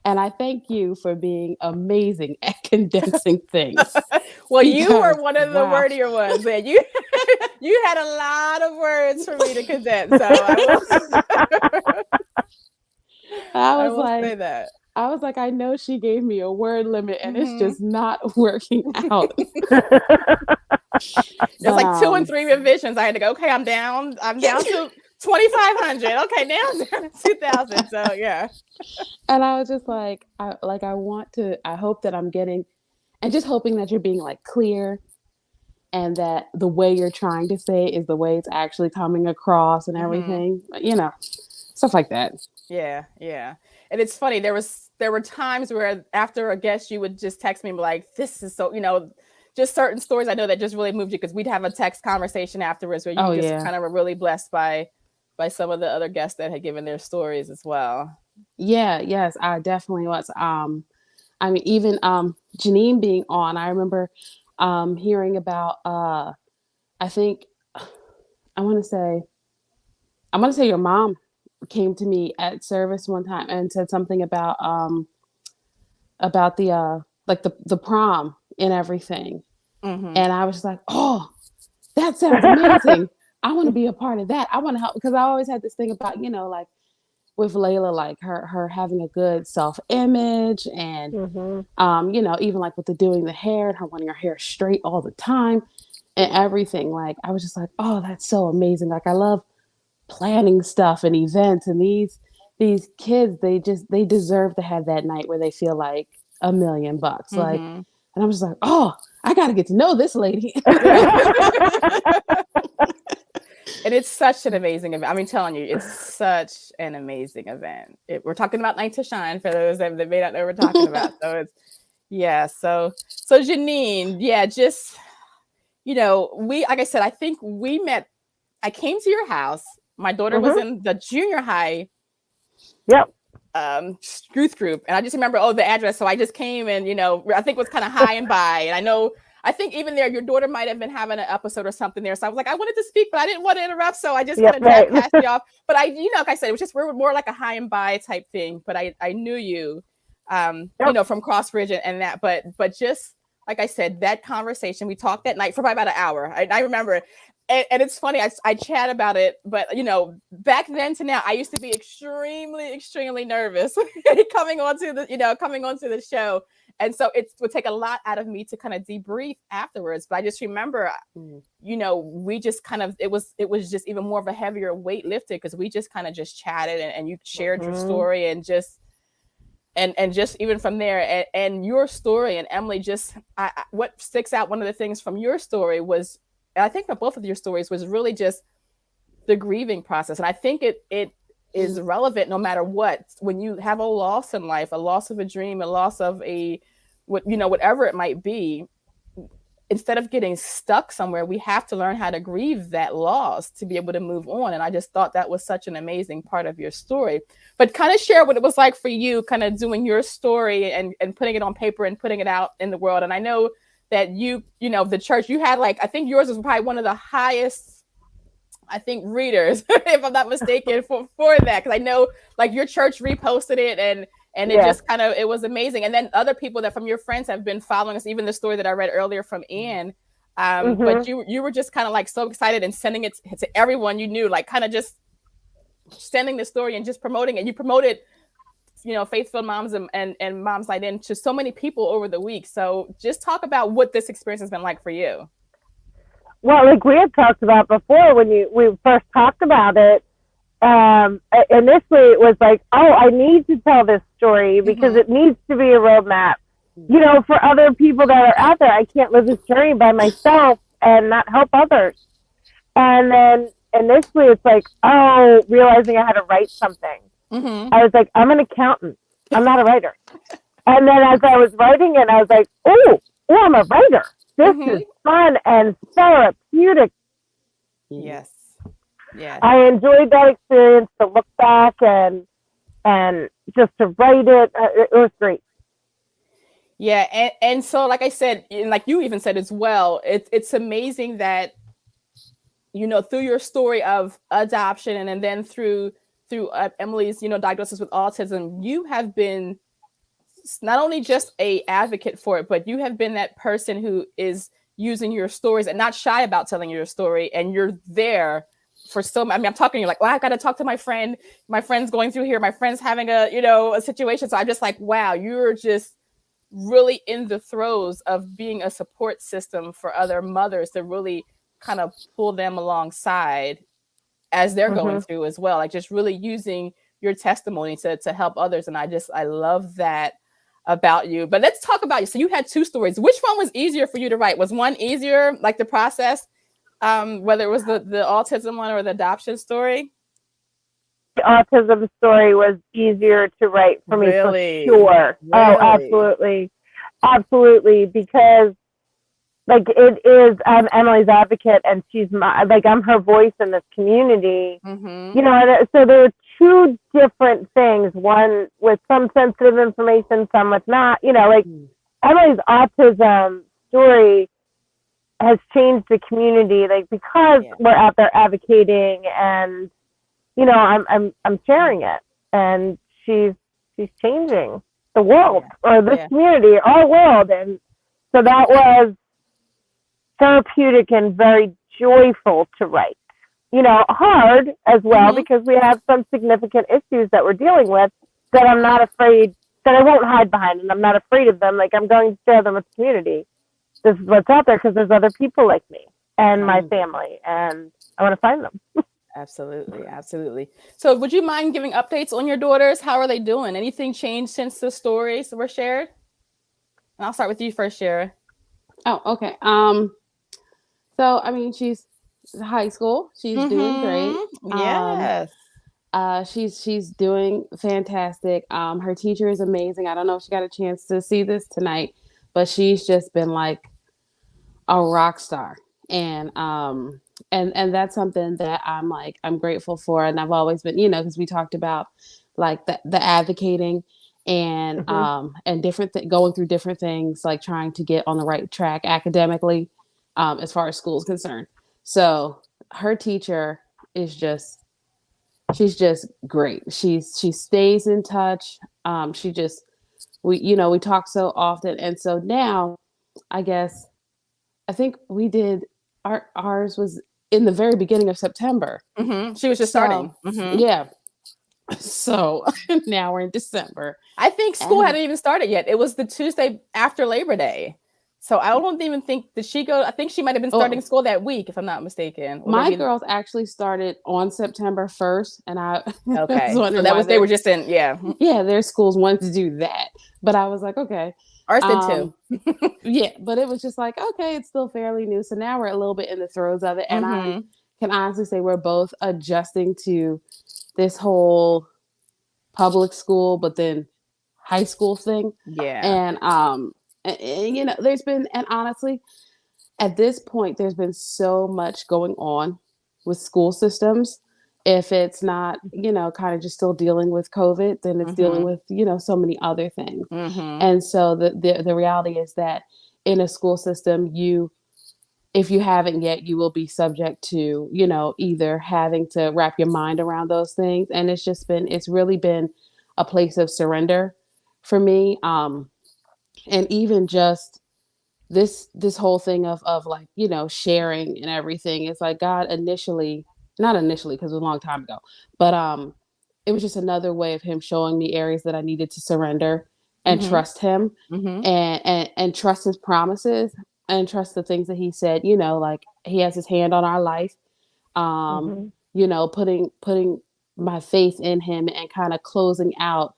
and I thank you for being amazing at condensing things Well, you were because one of the wow. wordier ones, and you had a lot of words for me to condense. So I will I I was will like say that. I was like, I know she gave me a word limit and it's Mm-hmm. just not working out. There's But like 2 and 3 revisions. I had to go. Okay, I'm down. I'm down to 2,500. Okay, now I'm down to 2,000. So yeah. and I was just like, I hope that I'm getting and just hoping that you're being like clear and that the way you're trying to say it is the way it's actually coming across and Mm-hmm. everything. Stuff like that. Yeah, yeah. And it's funny, there were times where after a guest you would just text me and be like, this is so, just certain stories I know that just really moved you, because we'd have a text conversation afterwards where you just kind of were really blessed by some of the other guests that had given their stories as well. Yeah, yes, I definitely was. I mean, even Janine being on, I remember hearing about I think I want to say your mom came to me at service one time and said something about the like the prom and everything. Mm-hmm. And I was just like, oh, that sounds amazing. I want to be a part of that. I want to help, because I always had this thing about, like with Layla, like her having a good self-image, and even like with the doing the hair and her wanting her hair straight all the time and everything. Like I was just like, oh, that's so amazing. Like I love planning stuff and events, and these kids, they deserve to have that night where they feel like $1,000,000. Like, Mm-hmm. and I was like, oh, I got to get to know this lady. And it's such an amazing event. I mean, telling you, it's such an amazing event. We're talking about Night to Shine for those that may not know what we're talking about. So it's, yeah. So Janine, yeah, just, like I said, I think we met, I came to your house. My daughter was in the junior high. Yep. Youth group. And I just remember, the address. So I just came and, I think it was kind of high and by. And I think even there, your daughter might have been having an episode or something there. So I was like, I wanted to speak, but I didn't want to interrupt. So I just kind of passed you off. But like I said, it was just, we were more like a high and by type thing. But I knew you, from Crossbridge and that. But just like I said, that conversation, we talked that night for probably about an hour. I remember. And it's funny, I chat about it, but back then to now, I used to be extremely, extremely nervous coming onto the show. And so it would take a lot out of me to kind of debrief afterwards. But I just remember, we just kind of, it was just even more of a heavier weight lifted, because we just kind of just chatted and you shared your story and just even from there and your story, and Emily, just what sticks out, one of the things from your story was, I think for both of your stories, was really just the grieving process. And I think it is relevant no matter what. When you have a loss in life, a loss of a dream, a loss of whatever it might be, instead of getting stuck somewhere, we have to learn how to grieve that loss to be able to move on. And I just thought that was such an amazing part of your story. But kind of share what it was like for you, kind of doing your story and putting it on paper and putting it out in the world. And I know that the church you had, like, I think yours was probably one of the highest, I think, readers, if I'm not mistaken, for that. Because I know, like, your church reposted it and it just kind of, it was amazing. And then other people that from your friends have been following us, even the story that I read earlier from Anne. But you were just kind of like so excited and sending it to everyone you knew, like kind of just sending the story and just promoting it. You promoted Faith-Filled Moms and Moms Night In to so many people over the week. So just talk about what this experience has been like for you. Well, like we had talked about before, when we first talked about it, initially it was like, oh, I need to tell this story because it needs to be a roadmap, for other people that are out there. I can't live this journey by myself and not help others. And then initially it's like, oh, realizing I had to write something. I was like, I'm an accountant. I'm not a writer. And then as I was writing it, I was like, oh, I'm a writer. This is fun and therapeutic. Yes. Yeah. I enjoyed that experience to look back and just to write it. It was great. Yeah. And so, like I said, and like you even said as well, it's amazing that, through your story of adoption and then through Emily's, diagnosis with autism, you have been not only just a advocate for it, but you have been that person who is using your stories and not shy about telling your story. And you're there for I'm talking to you like, well, I've got to talk to my friend. My friend's going through here. My friend's having a situation. So I'm just like, wow, you're just really in the throes of being a support system for other mothers to really kind of pull them alongside as they're going through as well, like just really using your testimony to help others. And I love that about you. But let's talk about you. So you had two stories. Which one was easier for you to write? Was one easier, like the process, whether it was the autism one or the adoption story? The autism story was easier to write for me, for sure. Really? Oh, absolutely. Absolutely. Because like it is, I'm Emily's advocate, and she's I'm her voice in this community. Mm-hmm. And so there are two different things, one with some sensitive information, some with not. Emily's autism story has changed the community, because we're out there advocating, and I'm sharing it, and she's changing the world, or this community, our world. And so that was therapeutic and very joyful to write. Hard as well, because we have some significant issues that we're dealing with that I'm not afraid, that I won't hide behind, and I'm not afraid of them. I'm going to share them with the community. This is what's out there, because there's other people like me and my family, and I want to find them. Absolutely. So would you mind giving updates on your daughters? How are they doing? Anything changed since the stories were shared? And I'll start with you first, Shara. Oh, okay. So I mean, she's high school. She's doing great. Yes. She's doing fantastic. Her teacher is amazing. I don't know if she got a chance to see this tonight, but she's just been like a rock star. And that's something that I'm grateful for. And I've always been, because we talked about like the advocating and different going through different things, like trying to get on the right track academically, as far as school is concerned. So her teacher is she's just great. She stays in touch. We talk so often. And so now I think we did ours was in the very beginning of September. She was just starting. Yeah. So now we're in December. I think school hadn't even started yet. It was the Tuesday after Labor Day. So I don't even think, did she go? I think she might have been starting school that week, if I'm not mistaken. My girls actually started on September 1st, and I okay. So that was, they were just in, their schools wanted to do that, but I was like, okay. Ours did too. Yeah, but it was just like, okay, it's still fairly new. So now we're a little bit in the throes of it, and I can honestly say we're both adjusting to this whole public school, but then high school thing. Yeah. And there's been, and honestly, at this point, there's been so much going on with school systems. If it's not, kind of just still dealing with COVID, then it's dealing with, so many other things. And so the reality is that in a school system, if you haven't yet, you will be subject to, either having to wrap your mind around those things. And it's really been a place of surrender for me. And even just this whole thing of like, sharing and everything. It's like God not initially, because it was a long time ago, but it was just another way of him showing me areas that I needed to surrender and trust him and trust his promises and trust the things that he said, like he has his hand on our life, putting my faith in him and kind of closing out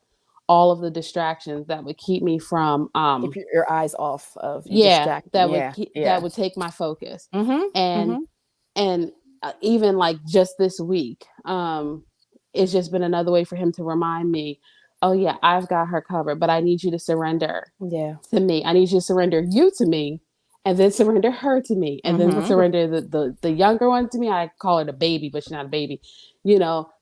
all of the distractions that would keep me from keep your eyes off of that would take my focus. And even like just this week, it's just been another way for him to remind me, oh yeah, I've got her covered, but I need you to surrender to me. I need you to surrender you to me, and then surrender her to me, and then surrender the younger one to me. I call her the baby, but she's not a baby.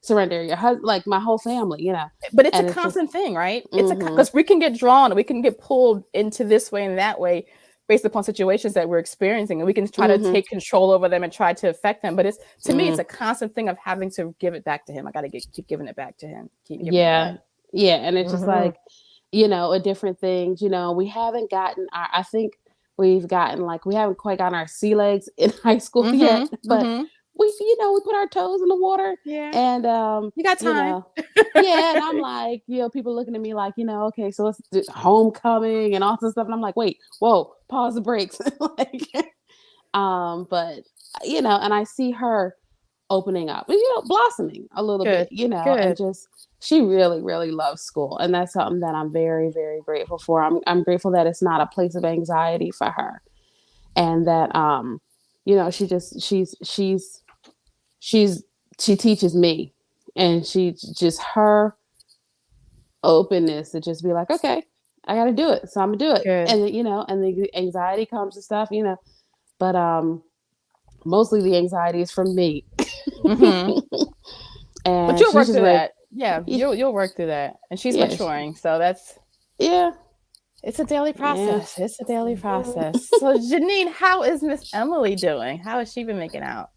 Surrender your husband, like my whole family, But it's a constant thing, right? It's because we can get drawn, we can get pulled into this way and that way based upon situations that we're experiencing, and we can try to take control over them and try to affect them. But it's, to me, it's a constant thing of having to give it back to him. I got to keep giving it back to him. Yeah. And it's just like, a different things, we haven't gotten I think we haven't quite gotten our sea legs in high school yet, but we put our toes in the water, and you got time. And I'm like, people looking at me like, okay, so let's do homecoming and all this stuff, and I'm like, wait, whoa, pause the brakes. But and I see her opening up, blossoming a little bit, and just she really, really loves school, and that's something that I'm very, very grateful for. I'm grateful that it's not a place of anxiety for her, and that she teaches me, and she just her openness to just be like, okay, I got to do it, so I'm gonna do it. And and the anxiety comes and stuff, but mostly the anxiety is from me. Mm-hmm. And But you'll work she's just through ready. that. Yeah, you'll work through that. And she's Yeah, maturing, so that's yeah, it's a daily yeah. process. It's a daily process. So Janine, how is Miss Emily doing? How has she been making out?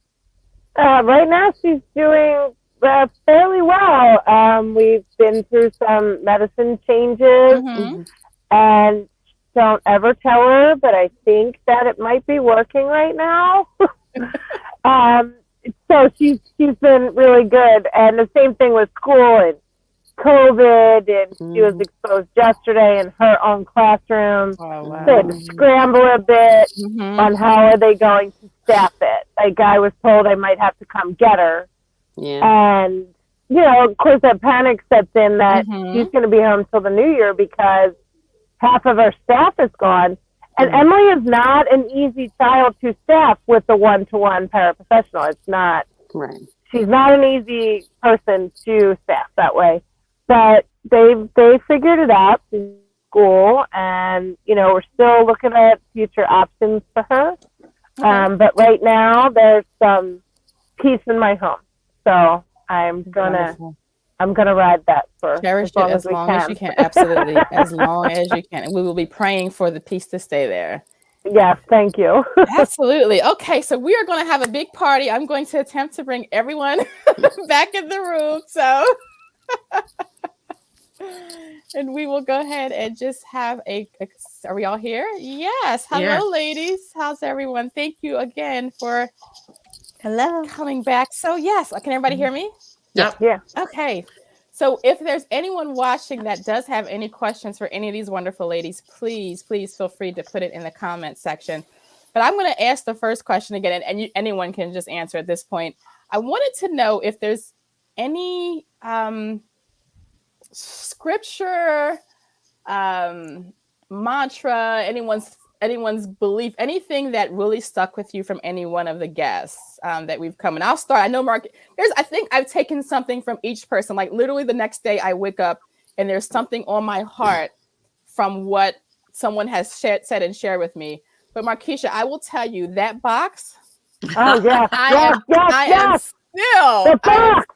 Right now, she's doing fairly well. We've been through some medicine changes, Mm-hmm. and don't ever tell her, but I think that it might be working right now. um, so she's been really good, and the same thing with school and COVID, and she was exposed yesterday in her own classroom. Oh wow. They had to scramble a bit Mm-hmm. on how are they going to staff it. Like I was told I might have to come get her. Yeah. And, you know, of course that panic sets in that Mhm. she's going to be home till the new year because half of her staff is gone. And Emily is not an easy child to staff with the one-to-one paraprofessional. It's not. Right. She's not an easy person to staff that way. But they figured it out in school, and, you know, we're still looking at future options for her. But right now there's some peace in my home. So I'm gonna ride that for Cherish as long it as long as you can. Absolutely, as long as you can. And we will be praying for the peace to stay there. Yes, thank you. Absolutely. Okay, so we are going to have a big party. I'm going to attempt to bring everyone back in the room. So, and we will go ahead and just have are we all here? Yes. Hello, Yeah. ladies. How's everyone? Thank you again for Hello. coming back. So, yes, can everybody hear me? Yep. Yeah. Okay. So if there's anyone watching that does have any questions for any of these wonderful ladies, please feel free to put it in the comment section. But I'm going to ask the first question again, and anyone can just answer at this point. I wanted to know if there's any scripture, mantra, anyone's belief, anything that really stuck with you from any one of the guests that we've come. And I'll start. I know, Mark, I think I've taken something from each person. Like literally the next day I wake up and there's something on my heart from what someone has said and shared with me. But Markeisha, I will tell you that box. Oh yeah. I am still. The box.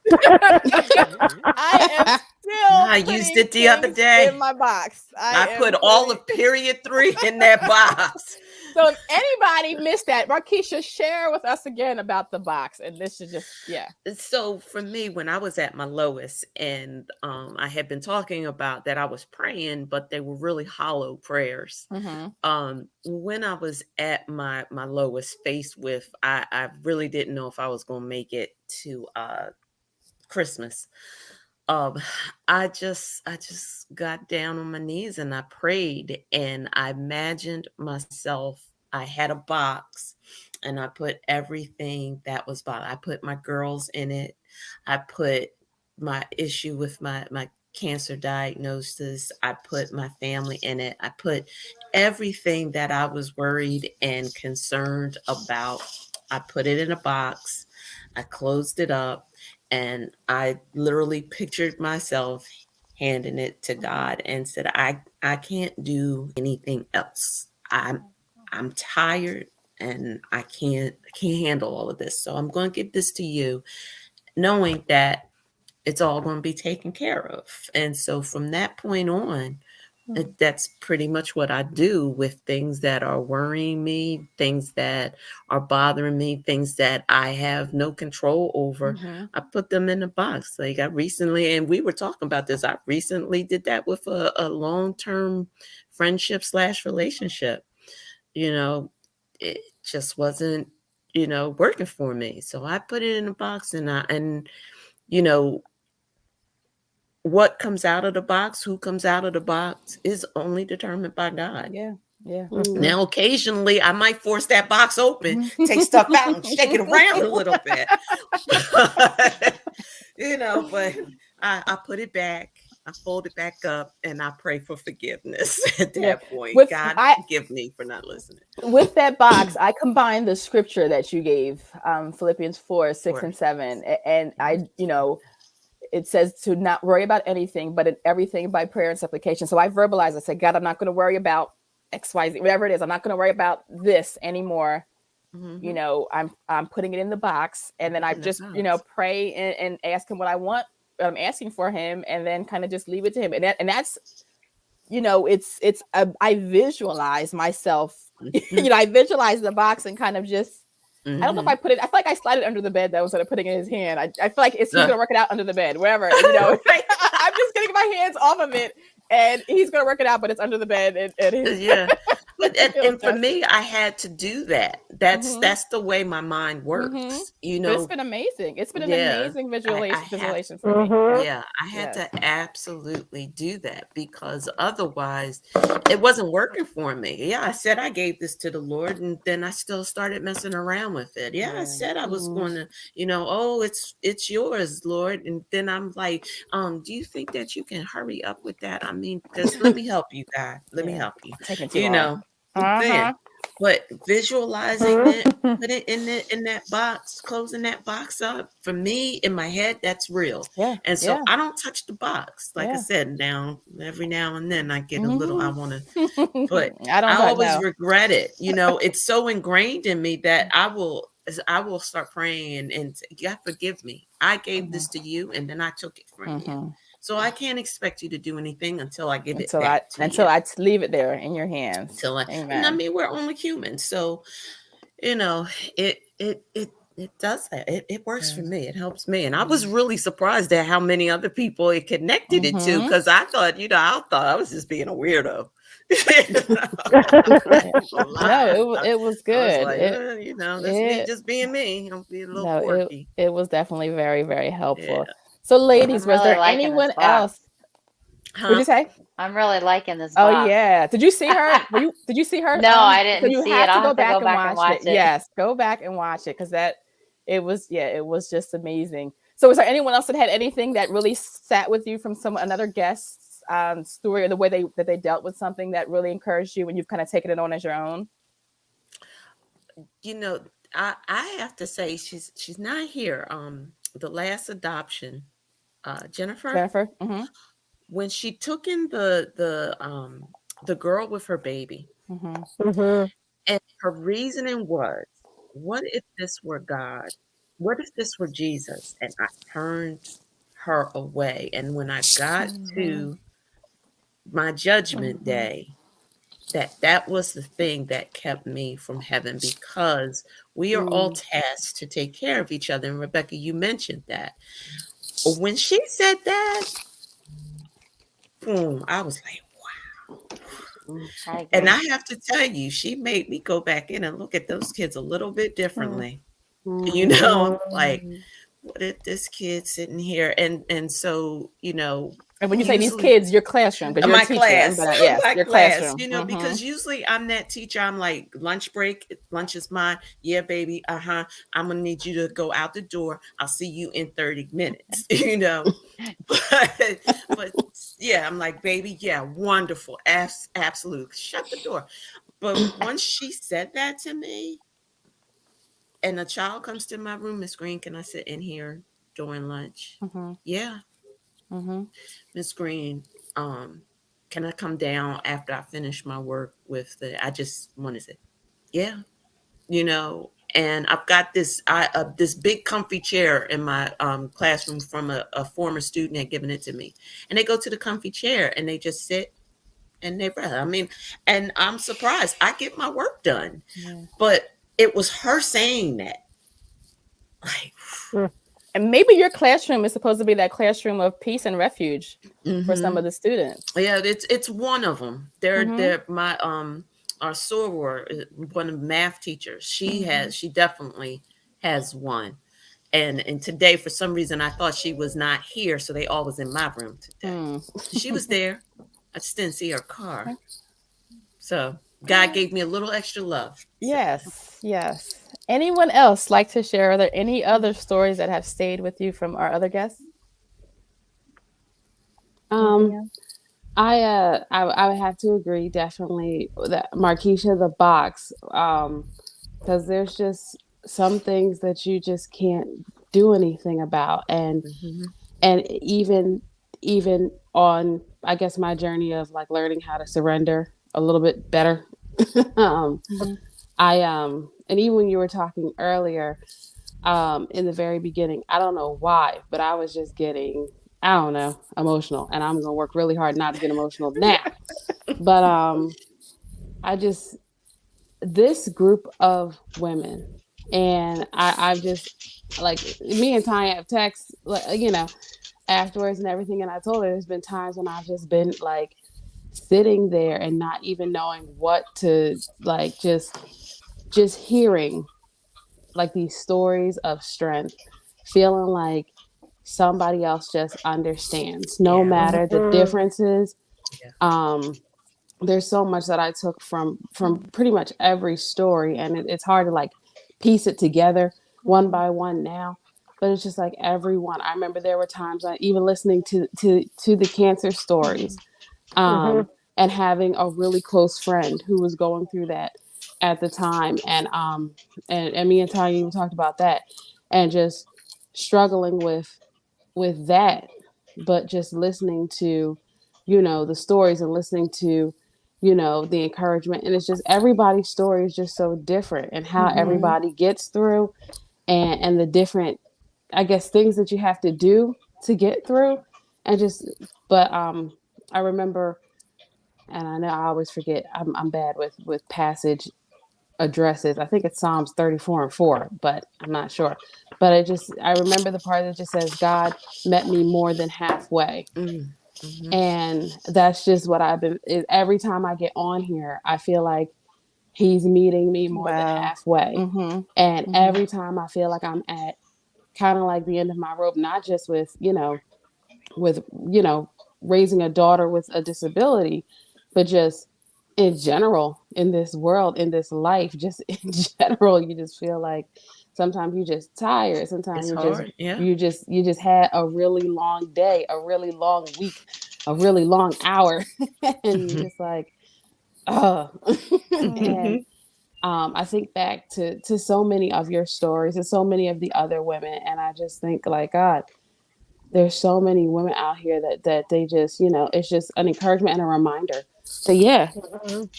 I am still. I used it the other day in my box. I put all of period 3 in that box. So if anybody missed that, Markeisha, share with us again about the box. And this is just, yeah. So for me, when I was at my lowest, and I had been talking about that I was praying, but they were really hollow prayers. Mm-hmm. When I was at my lowest, faced with, I really didn't know if I was going to make it to Christmas. I just got down on my knees and I prayed, and I imagined myself. I had a box and I put everything that was bought. I put my girls in it. I put my issue with my cancer diagnosis. I put my family in it. I put everything that I was worried and concerned about. I put it in a box. I closed it up. And I literally pictured myself handing it to God and said, I can't do anything else. I'm tired and I can't handle all of this. So I'm going to give this to you, knowing that it's all going to be taken care of. And so from that point on, that's pretty much what I do with things that are worrying me, things that are bothering me, things that I have no control over. Mm-hmm. I put them in a box. Like I recently, and we were talking about this, I recently did that with a long-term friendship / relationship. You know, it just wasn't, working for me. So I put it in a box, and what comes out of the box, who comes out of the box is only determined by God. Yeah. Yeah. Now, occasionally I might force that box open, take stuff out and shake it around a little bit. But I put it back, I fold it back up, and I pray for forgiveness at that point. God, forgive me for not listening. With that box, I combined the scripture that you gave, Philippians 4:6 and 7. And I, it says to not worry about anything, but in everything by prayer and supplication. So I verbalized, I said, God, I'm not going to worry about X, Y, Z, whatever it is. I'm not going to worry about this anymore. you know, I'm putting it in the box, and then I In the just, you know, box. pray and ask him what I want, what I'm asking for him, and then kind of just leave it to him. And that's, you know, I visualize myself, you know, I visualize the box and kind of just, I don't know if I put it, I feel like I slide it under the bed though, instead of putting it in his hand. I feel like he's gonna work it out under the bed, wherever, you know. I'm just getting my hands off of it, and he's gonna work it out, but it's under the bed, and he's Yeah. But and for me, I had to do that. That's the way my mind works. You But it's know, been amazing. It's been an yeah. amazing I have visualization for me. yeah, I had Yes. to absolutely do that because otherwise it wasn't working for me. Yeah, I said I gave this to the Lord and then I still started messing around with it. Yeah, I said I was going to, you know, oh, it's yours, Lord. And then I'm like, do you think that you can hurry up with that? I mean, because let me help you, God. Let me help you. Taking too You long. know, then but visualizing it, put it in that box, closing that box up. For me, in my head, that's real. Yeah. And so I don't touch the box. Like I said, now every now and then I get a little, I want to, but I don't I always know. regret it. You know, it's so ingrained in me that I will start praying and God forgive me. I gave this to you and then I took it from you. So I can't expect you to do anything until I give it back to you. Until I leave it there in your hands. And I mean, we're only human, so you know, it does that. It works for me. It helps me, and I was really surprised at how many other people it connected it to because I thought, you know, I thought I was just being a weirdo. No, it was good. I was like, you know, that's me just being me. I'm being a little quirky. It was definitely very, very helpful. So, ladies, was there anyone else? What'd you say? I'm really liking this Oh box. yeah. Did you see her? Did you see her? No, I didn't So you see have it. to I'll go have to back go and back and watch watch it. it. Yes, go back and watch it because it was just amazing. So is there anyone else that had anything that really sat with you from another guest's story or the way they dealt with something that really encouraged you when you've kind of taken it on as your own? You know, I have to say she's not here. The last adoption, Jennifer. When she took in the girl with her baby, and her reasoning was, what if this were God? What if this were Jesus? And I turned her away. And when I got to my judgment day, that was the thing that kept me from heaven because we are all tasked to take care of each other. And Rebecca, you mentioned that. When she said that, boom, I was like, and I have to tell you, she made me go back in and look at those kids a little bit differently. You know, like, what if this kid sitting here? And so, you know, and when you say these kids, your classroom, because you're my a teacher. class, Yes, my your class, classroom. you know, because usually I'm that teacher. I'm like, lunch break, lunch is mine. Yeah, baby. I'm gonna need you to go out the door. I'll see you in 30 minutes, you know. but yeah, I'm like, baby, yeah, wonderful. Absolute. Shut the door. But once she said that to me, and a child comes to my room, Miss Green, can I sit in here during lunch? Yeah. Miss Green, can I come down after I finish my work with I just want to say, yeah, you know, and I've got this big comfy chair in my classroom from a former student had given it to me. And they go to the comfy chair and they just sit and they rest. I mean, and I'm surprised. I get my work done. But it was her saying that. Like, and maybe your classroom is supposed to be that classroom of peace and refuge for some of the students. Yeah, it's one of them. They're my our soror, one of the math teachers. She definitely has one. And today, for some reason, I thought she was not here, so they all was in my room today. She was there. I just didn't see her car. So God gave me a little extra love. Yes, yes. Anyone else like to share? Are there any other stories that have stayed with you from our other guests? I would have to agree definitely that Markeisha the box, because there's just some things that you just can't do anything about, and even on, I guess, my journey of like learning how to surrender a little bit better, And even when you were talking earlier, in the very beginning, I don't know why, but I was just getting, I don't know, emotional, and I'm gonna work really hard not to get emotional now. But I just, this group of women, and I've just, like, me and Tanya have text, like, afterwards and everything, and I told her there's been times when I've just been like sitting there and not even knowing what to, like, just hearing like these stories of strength, feeling like somebody else just understands no Yeah. matter the differences. Yeah. There's so much that I took from pretty much every story, and it's hard to like piece it together one by one now, but it's just like everyone. I remember there were times I even listening to the cancer stories, and having a really close friend who was going through that at the time, and me and Tanya even talked about that, and just struggling with that, but just listening to, the stories, and listening to, the encouragement. And it's just everybody's story is just so different, and how everybody gets through, and the different, I guess, things that you have to do to get through. And just, but I remember, and I know I always forget, I'm bad with passage addresses. I think it's Psalms 34:4, but I'm not sure. But I remember the part that just says, God met me more than halfway. And that's just what every time I get on here, I feel like he's meeting me more than halfway. And every time I feel like I'm at kind of like the end of my rope, not just with raising a daughter with a disability, but just in general, in this world, in this life, just in general, you just feel like sometimes you're just tired. Sometimes It's hard. Yeah. you just had a really long day, a really long week, a really long hour, and you're just like, oh. And I think back to so many of your stories and so many of the other women, and I just think, like, God, there's so many women out here that they just, it's just an encouragement and a reminder that, yeah,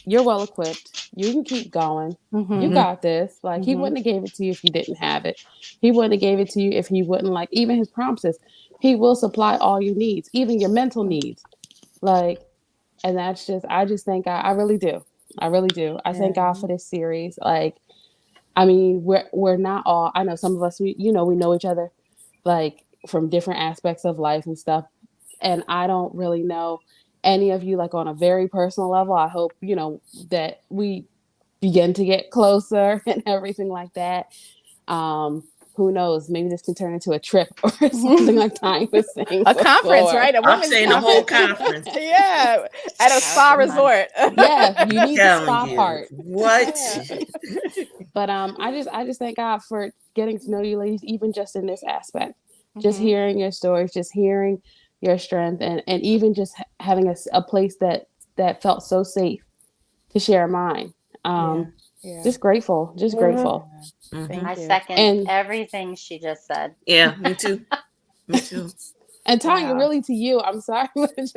you're well equipped. You can keep going. You got this. Like, he wouldn't have gave it to you if you didn't have it. He wouldn't have gave it to you if he wouldn't, like, even his promises. He will supply all your needs, even your mental needs. Like, and that's just, I just thank God. I really do. I really do. I thank God for this series. Like, I mean, we're not all, I know some of us, we know each other, like, from different aspects of life and stuff. And I don't really know any of you, like, on a very personal level. I hope, that we begin to get closer and everything like that. Who knows? Maybe this can turn into a trip or something, like Tanya was saying. A conference, right? A I'm women's saying the whole conference. Yeah, at a spa resort. Yeah, you need the spa You. part. What? But I just thank God for getting to know you ladies, even just in this aspect. Just hearing your stories, just hearing your strength, and even just having a place that felt so safe to share mine. Just grateful, just grateful. I second everything she just said. Yeah, me too. Me too. And Tanya, really, to you, I'm sorry, but it's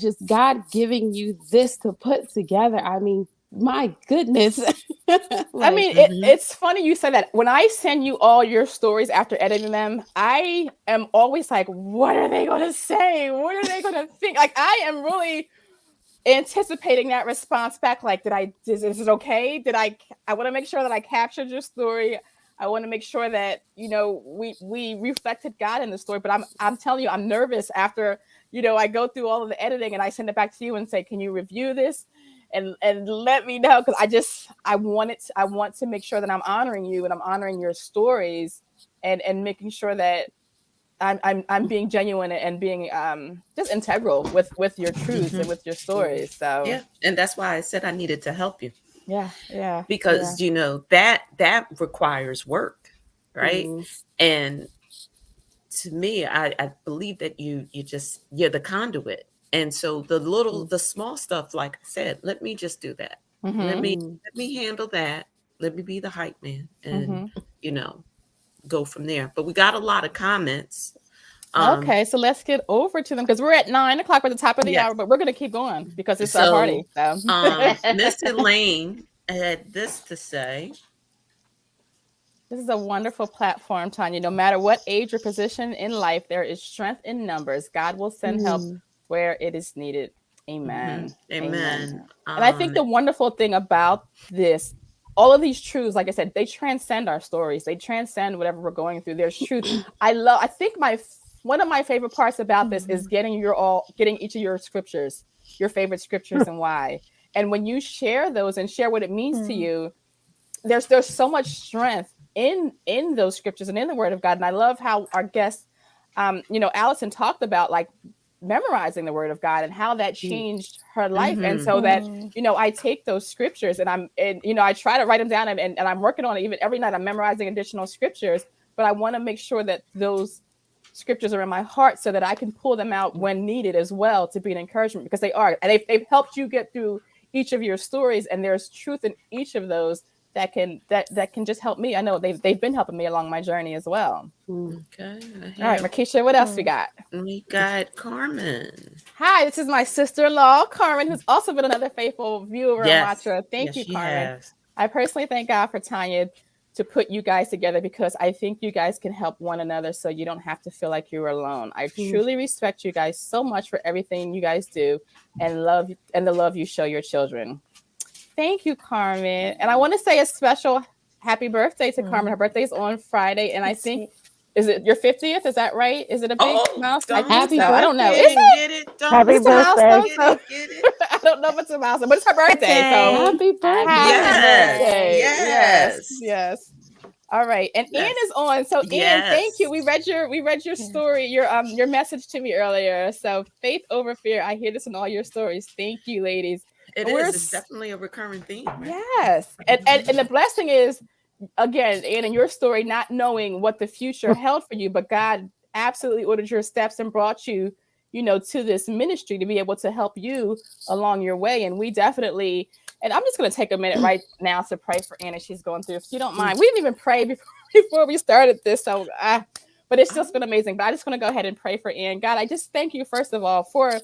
just God giving you this to put together. I mean, my goodness. I mean, it's funny you said that. When I send you all your stories after editing them, I am always like, what are they going to say? What are they going to think? Like, I am really anticipating that response back. Like, is it okay? I want to make sure that I captured your story. I want to make sure that, we reflected God in the story. But I'm telling you, I'm nervous after, I go through all of the editing and I send it back to you and say, can you review this? And let me know, because I want to make sure that I'm honoring you and I'm honoring your stories, and making sure that I'm being genuine and being just integral with your truths and with your stories. So yeah, and that's why I said I needed to help you. Yeah. Because that requires work, right? And to me, I believe that you're the conduit. And so the small stuff, like I said, let me just do that. Let me handle that. Let me be the hype man, and go from there. But we got a lot of comments. Okay, so let's get over to them, because we're at 9 o'clock at the top of the hour, but we're going to keep going because it's our party. So. Miss Elaine had this to say. This is a wonderful platform, Tanya. No matter what age or position in life, there is strength in numbers. God will send help where it is needed. Amen. Amen. And I think the wonderful thing about this, all of these truths, like I said, they transcend our stories. They transcend whatever we're going through. There's truth. I think one of my favorite parts about this is getting each of your scriptures, your favorite scriptures and why. And when you share those and share what it means to you, there's so much strength in those scriptures and in the word of God. And I love how our guest, Allison talked about like memorizing the word of God and how that changed her life. And so that, I take those scriptures and I try to write them down and I'm working on it. Even every night I'm memorizing additional scriptures, but I want to make sure that those scriptures are in my heart so that I can pull them out when needed as well to be an encouragement, because they are, and they've helped you get through each of your stories. And there's truth in each of those that can just help me. I know they've been helping me along my journey as well. Okay. All right, Markeisha, what else we got? We got Carmen. Hi, this is my sister-in-law, Carmen, who's also been another faithful viewer and watcher. Thank you, Carmen. I personally thank God for Tanya to put you guys together, because I think you guys can help one another so you don't have to feel like you're alone. I truly respect you guys so much for everything you guys do and the love you show your children. Thank you, Carmen. And I want to say a special happy birthday to Carmen. Her birthday is on Friday, and I think, is it your 50th? Is that right? Is it a big milestone? Happy birthday. I don't know. Is it? Get it? Happy birthday. Get it. I don't know if it's a milestone, but it's her birthday. So Happy birthday. Yes. All right. And Ann is on. So Ann, thank you. We read your story, your message to me earlier. So faith over fear. I hear this in all your stories. Thank you, ladies. It's definitely a recurring theme. Right? Yes. And the blessing is, again, Ann, in your story, not knowing what the future held for you, but God absolutely ordered your steps and brought you, to this ministry to be able to help you along your way. And we definitely, and I'm just going to take a minute right now to pray for Ann as she's going through. If you don't mind, we didn't even pray before we started this. So, but it's just been amazing. But I just want to go ahead and pray for Ann. God, I just thank you, first of all, for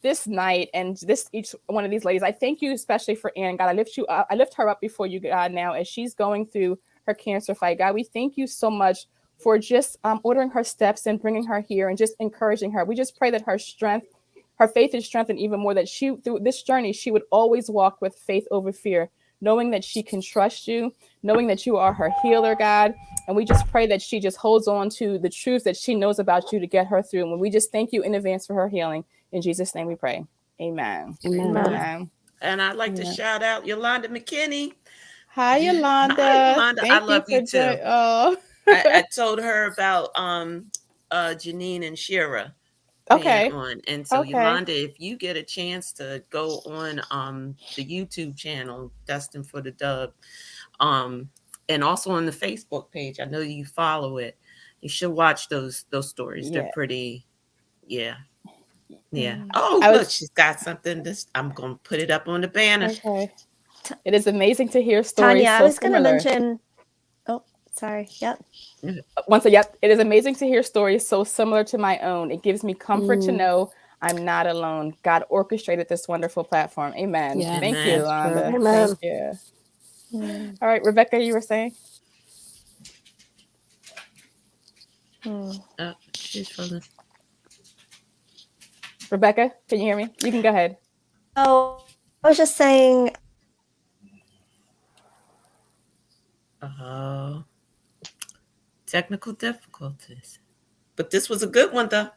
this night and each one of these ladies. I thank you especially for Ann. God, I lift her up before you, God, now as she's going through her cancer fight. God, we thank you so much for just ordering her steps and bringing her here and just encouraging her. We just pray that her faith is strengthened even more, that she, through this journey, she would always walk with faith over fear, knowing that she can trust you, knowing that you are her healer, God. And we just pray that she just holds on to the truth that she knows about you to get her through. And we just thank you in advance for her healing. In Jesus' name we pray. Amen. Amen. And I'd like to shout out Yolanda McKinney. Hi, Yolanda. Hi, Yolanda. I love you too. Oh. I told her about Janine and Shira. Okay. And so Yolanda, if you get a chance to go on the YouTube channel, Destined for the Dub, and also on the Facebook page, I know you follow it. You should watch those stories. They're pretty, Yeah. Oh, look, she's got something. I'm going to put it up on the banner. Okay. It is amazing to hear stories. Tanya, I was going to mention. Oh, sorry. Yep. It is amazing to hear stories so similar to my own. It gives me comfort to know I'm not alone. God orchestrated this wonderful platform. Amen. Yeah. Thank you, Yolanda. Amen. Thank you. All right, Rebecca, you were saying? She's frozen. Rebecca, can you hear me? You can go ahead. Oh, I was just saying. Technical difficulties. But this was a good one, though.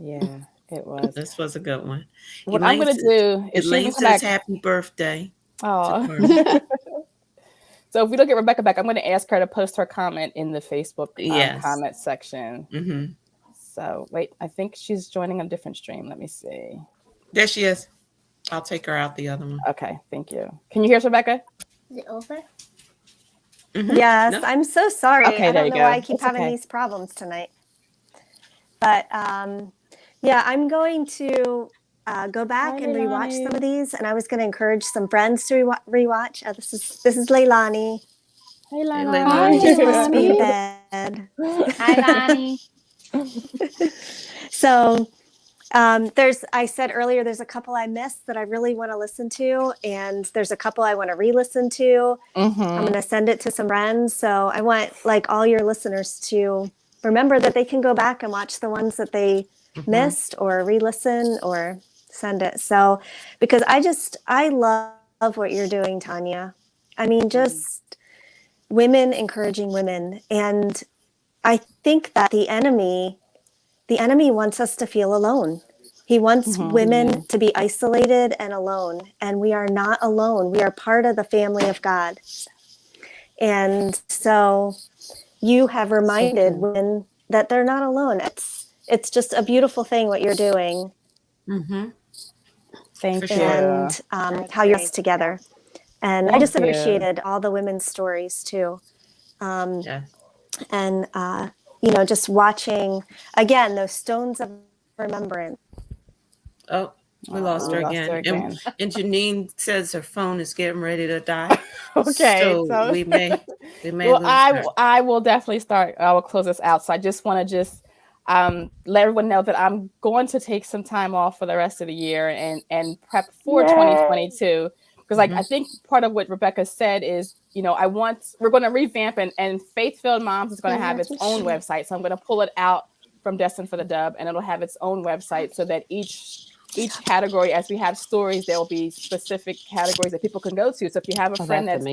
Yeah, it was. This was a good one. What I'm going to do is Elaine says happy birthday. Oh. So if we don't get Rebecca back, I'm going to ask her to post her comment in the Facebook comment section. Mm-hmm. So wait, I think she's joining a different stream. Let me see. There she is. I'll take her out the other one. Okay, thank you. Can you hear us, Rebecca? Is it over? Mm-hmm. Yes, no. I'm so sorry. Okay, I don't know why I keep it's having these problems tonight. But I'm going to go back and rewatch some of these, and I was going to encourage some friends to rewatch. This is Leilani. Hey, Leilani. She just wants to be in bed. Hi, Lonnie. So I said earlier, there's a couple I missed that I really want to listen to, and there's a couple I want to re-listen to. I'm going to send it to some friends. So I want like all your listeners to remember that they can go back and watch the ones that they missed, or re-listen, or send it. So, because I love what you're doing, Tanya. I mean, just women encouraging women. And I think that the enemy wants us to feel alone. He wants women to be isolated and alone. And we are not alone. We are part of the family of God. And so you have reminded women that they're not alone. It's just a beautiful thing what you're doing. Thank you. And how you're together. And I just appreciated all the women's stories too. And, just watching, again, those stones of remembrance. Oh, we lost her again. And Janine says her phone is getting ready to die. Okay. So we may well, I will definitely start. I will close this out. So I just want to let everyone know that I'm going to take some time off for the rest of the year and prep for 2022. Because I think part of what Rebecca said is, we're going to revamp and Faith Filled Moms is going to have its own website. So I'm going to pull it out from Destined for the Dub, and it'll have its own website so that each category, as we have stories, there will be specific categories that people can go to. So if you have a friend that's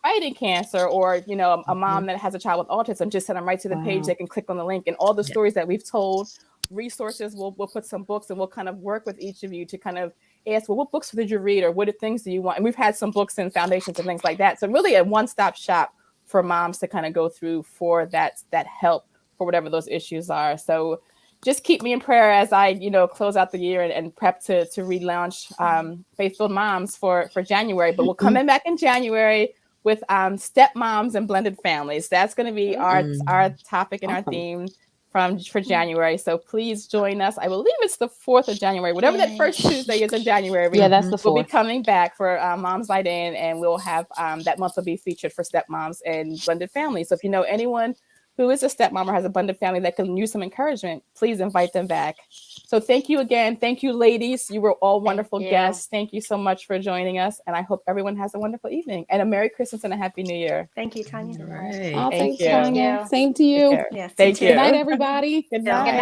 fighting cancer, or, a mom that has a child with autism, just send them right to the page. They can click on the link, and all the stories that we've told, resources, we'll put some books, and we'll kind of work with each of you to kind of ask, well, what books did you read, or what things do you want? And we've had some books and foundations and things like that. So really a one-stop shop for moms to kind of go through for that help for whatever those issues are. So just keep me in prayer as I, close out the year and prep to relaunch Faith Filled Moms for January. But we'll come back in January with stepmoms and blended families. That's going to be our topic and our theme for January. So please join us. I believe it's the 4th of January, whatever that first Tuesday is in January. Yeah, that's the 4th. We'll be coming back for Moms Night In, and we'll have that month will be featured for stepmoms and blended families. So if you know anyone who is a stepmom or has a blended family that can use some encouragement, please invite them back. So thank you again. Thank you, ladies. You were all wonderful guests. Thank you so much for joining us. And I hope everyone has a wonderful evening and a Merry Christmas and a Happy New Year. Thank you, Tanya. Right. Oh, thanks, Tanya. Same to you. Yes, thank you. Good night, everybody. Good night.